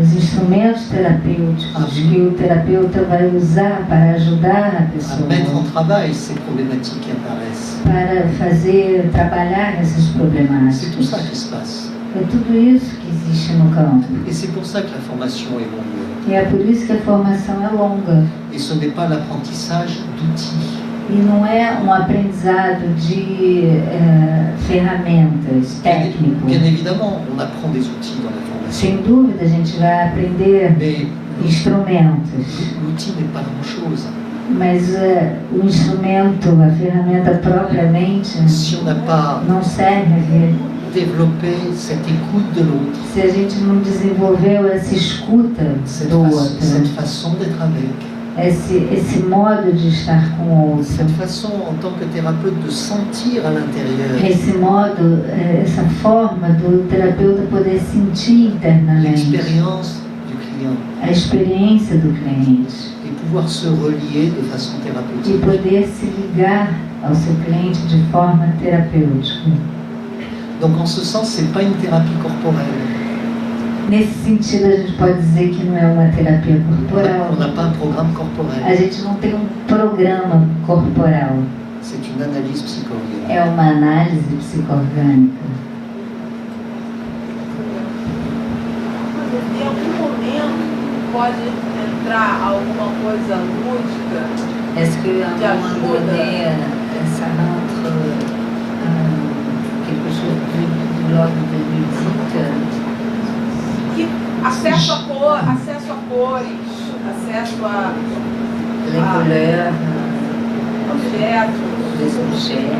os instrumentos terapêuticos que o terapeuta vai usar para ajudar a à pessoa, mettre en travail ces problématiques qui apparaissent. para trabalhar essas C'est tout problemáticas. ça qui se passe. É tudo isso que existe no campo. Et c'est pour ça que la formation est longue. E é por isso que a formação é longa. Et ce n'est pas l'apprentissage d'outils. E não é aprendizado de ferramentas, técnico. Bien évidemment, on apprend des outils dans la formation. Sem dúvida, a gente vai aprender Mais instrumentos. l'outil n'est pas grand-chose. Mas o instrumento, a ferramenta propriamente, Si on n'a pas não serve développé cette écoute de l'autre, se a gente não desenvolveu essa escuta cette, do cette outro, façon d'être avec, esse modo de estar com o outro, cette façon en tant que thérapeute de sentir à l'intérieur esse modo, essa forma do terapeuta poder sentir internamente l'expérience du client a experiência do cliente et pouvoir se relier de façon e thérapeutique. poder se ligar ao seu cliente de forma terapêutica. Donc en ce sens, c'est pas une thérapie corporelle. Nesse sentido, a gente pode dizer que não é uma terapia corporal. On n'a pas un programme A corporel. gente não tem um programa corporal. C'est une analyse psychorganique. É uma análise psicoorgânica. Em algum momento pode entrar alguma coisa lúdica. Est-ce qu'à un De moment ajuda. donné, ça rentre quelque chose de l'ordre de ludique? Que acesso a cores, acesso a Les couleurs, objetos. les objets.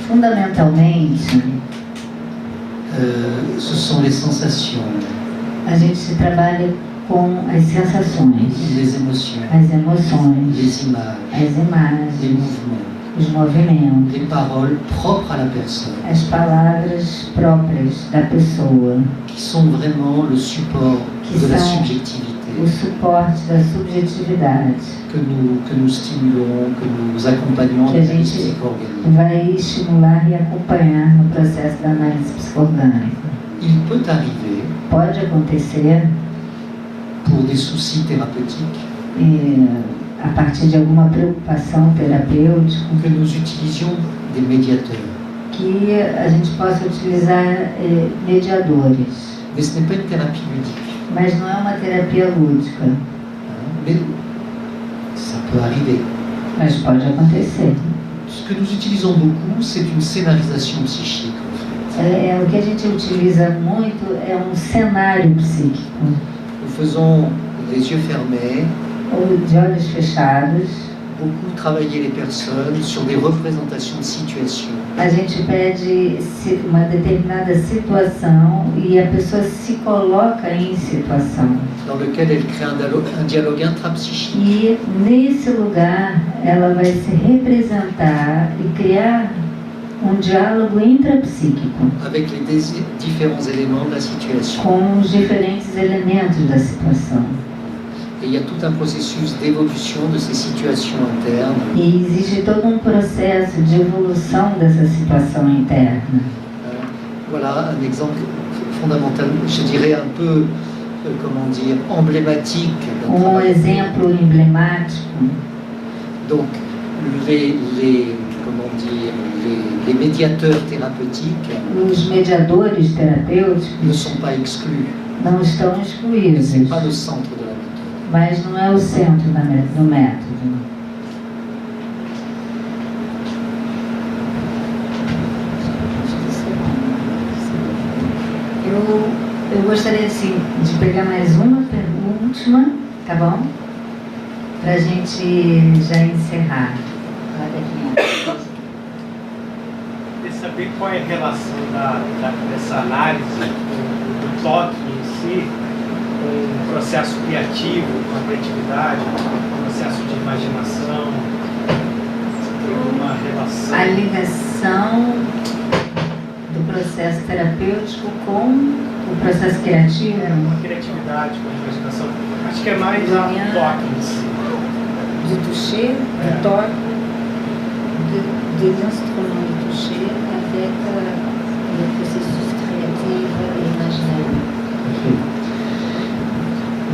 Fundamentalmente, ce sont les sensations, a gente trabalha com as sensações, les émotions, as emoções, les images, as les imagens, mouvements, os movimentos, les paroles propres à la personne, as palavras próprias da pessoa, qui sont vraiment le support de la subjectivité o suporte da subjetividade, que nous stimulons, que nous accompagnons que a avec les gente psychorganiques. vai estimular e acompanhar no processo da análise psicoorgânica. Il peut arriver, Pode acontecer, pour des soucis thérapeutiques, a partir de alguma preocupação terapêutica, que nous utilisions des médiateurs. que a gente possa utilizar mediadores. Mais ce n'est pas une thérapie ludique. Mas não é uma terapia lúdica, Mais ça peut arriver. mas pode acontecer. Ce que nous utilisons beaucoup, c'est une scénarisation psychique. En fait. O que a gente utiliza muito é um cenário psíquico, Nous faisons les yeux fermés, ou de olhos fechados. beaucoup travailler les personnes sur des représentations de situations. A gente pede uma determinada situação e a pessoa se coloca em situação. Dans lequel elle crée un dialogue intrapsychique E nesse lugar ela vai se representar e criar um diálogo intrapsíquico avec les différents éléments de la situation. com os diferentes elementos da situação. Et il y a tout un processus d'évolution de ces situations internes E existe todo um processo de evolução dessa situação interna. Voilà un exemple fondamental, je dirais un peu, comment dire, emblématique d'un travail. Exemplo emblemático. Donc, les médiateurs thérapeutiques Os mediadores terapêuticos ne sont pas exclus. não estão Ce excluídos, n'est pas le centre de la méthode. mas não é o centro do método. Eu gostaria assim, de pegar mais uma última, tá bom? Para a gente já encerrar. Queria saber qual é a relação dessa análise do toque em si com o processo criativo, com a criatividade, com o processo de imaginação. Tem uma relação. A ligação do processo terapêutico com o processo criativo? Com a criatividade, com a imaginação. Acho que é mais o toque em si. Du toucher, du toque, des instruments de toucher avec le processus créatif et imaginaire.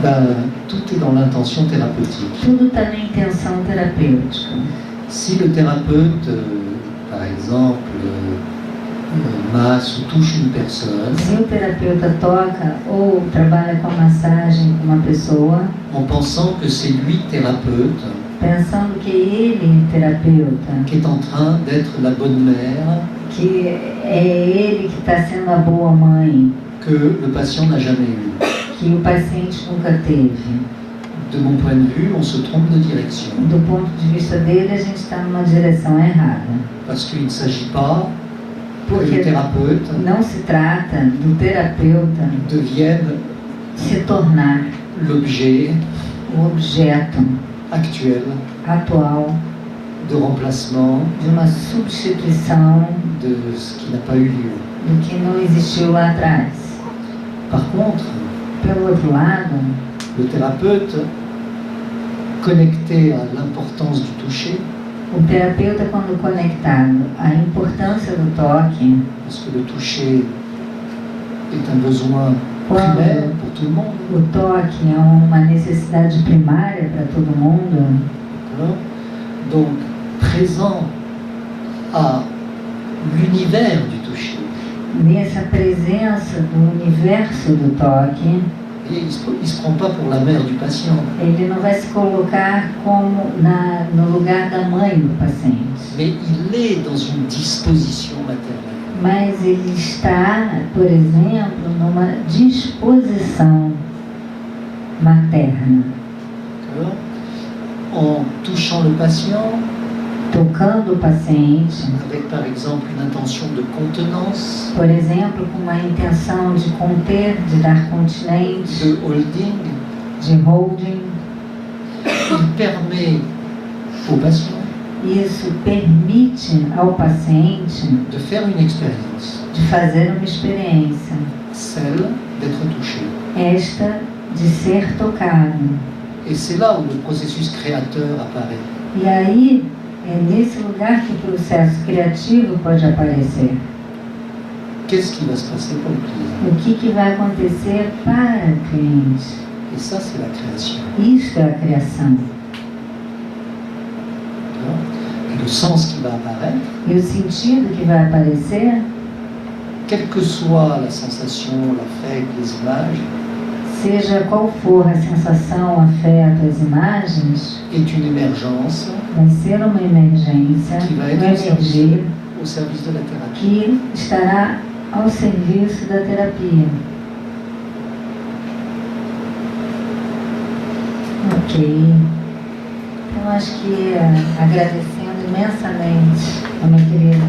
Ben, tout est dans l'intention thérapeutique. Tudo está na intenção terapêutica. Si le thérapeute, par exemple, masse ou touche une personne, Se o terapeuta toca ou trabalha com a massagem com uma pessoa, en pensant que c'est lui thérapeute pensando que ele, terapeuta, qui est en train d'être la bonne mère que é ele que está sendo a boa mãe, que le patient n'a jamais eue. que o paciente nunca teve. De mon point de vue, on se trompe de direction. Do ponto de vista dele, a gente está numa direção errada. Parce qu'il ne s'agit pas que Porque le thérapeute não se trata do terapeuta devienne se tornar l'objet o objeto actuel atual de remplacement de uma substituição de ce qui n'a pas eu lieu. do que não existiu lá atrás. Par contre, Pelo outro lado, le thérapeute, connecté à l'importance du toucher, o terapeuta, quando conectado à importância do toque, parce que le toucher est un besoin primaire pour tout le monde, o toque é uma necessidade primária para todo mundo, d'accord? Donc présent à l'univers du toucher. nessa presença do universo do toque, Et il se prend pas pour la mère du patient. ele não vai se colocar como no lugar da mãe do paciente, Mais il est dans une disposition maternelle. mas ele está, por exemplo, numa disposição materna, D'accord? En touchant le patient, tocando o paciente, avec par exemple une intention de contenance, por exemplo, com uma intenção de conter, de dar continente, de holding, de holding. il permet au patient Isso permite ao paciente de faire une expérience, de fazer uma experiência, celle d'être touché. esta de ser tocado. Et c'est là où le processus créateur apparaît. E aí, é nesse lugar que o processo criativo pode aparecer. Qu'est-ce qui va se passer pour le client? O que vai acontecer para o cliente? Et ça, c'est la création. Isto é a criação. D'accord? Et le sens qui va apparaître, E o sentido que vai aparecer, quelle que soit la sensation, l'affect, les images, seja qual for a sensação, o afeto, as imagens, est une émergence vai ser uma emergência, que vai uma être energia au service de la thérapie. que estará ao serviço da terapia. Ok. Então, acho que agradecendo imensamente a minha querida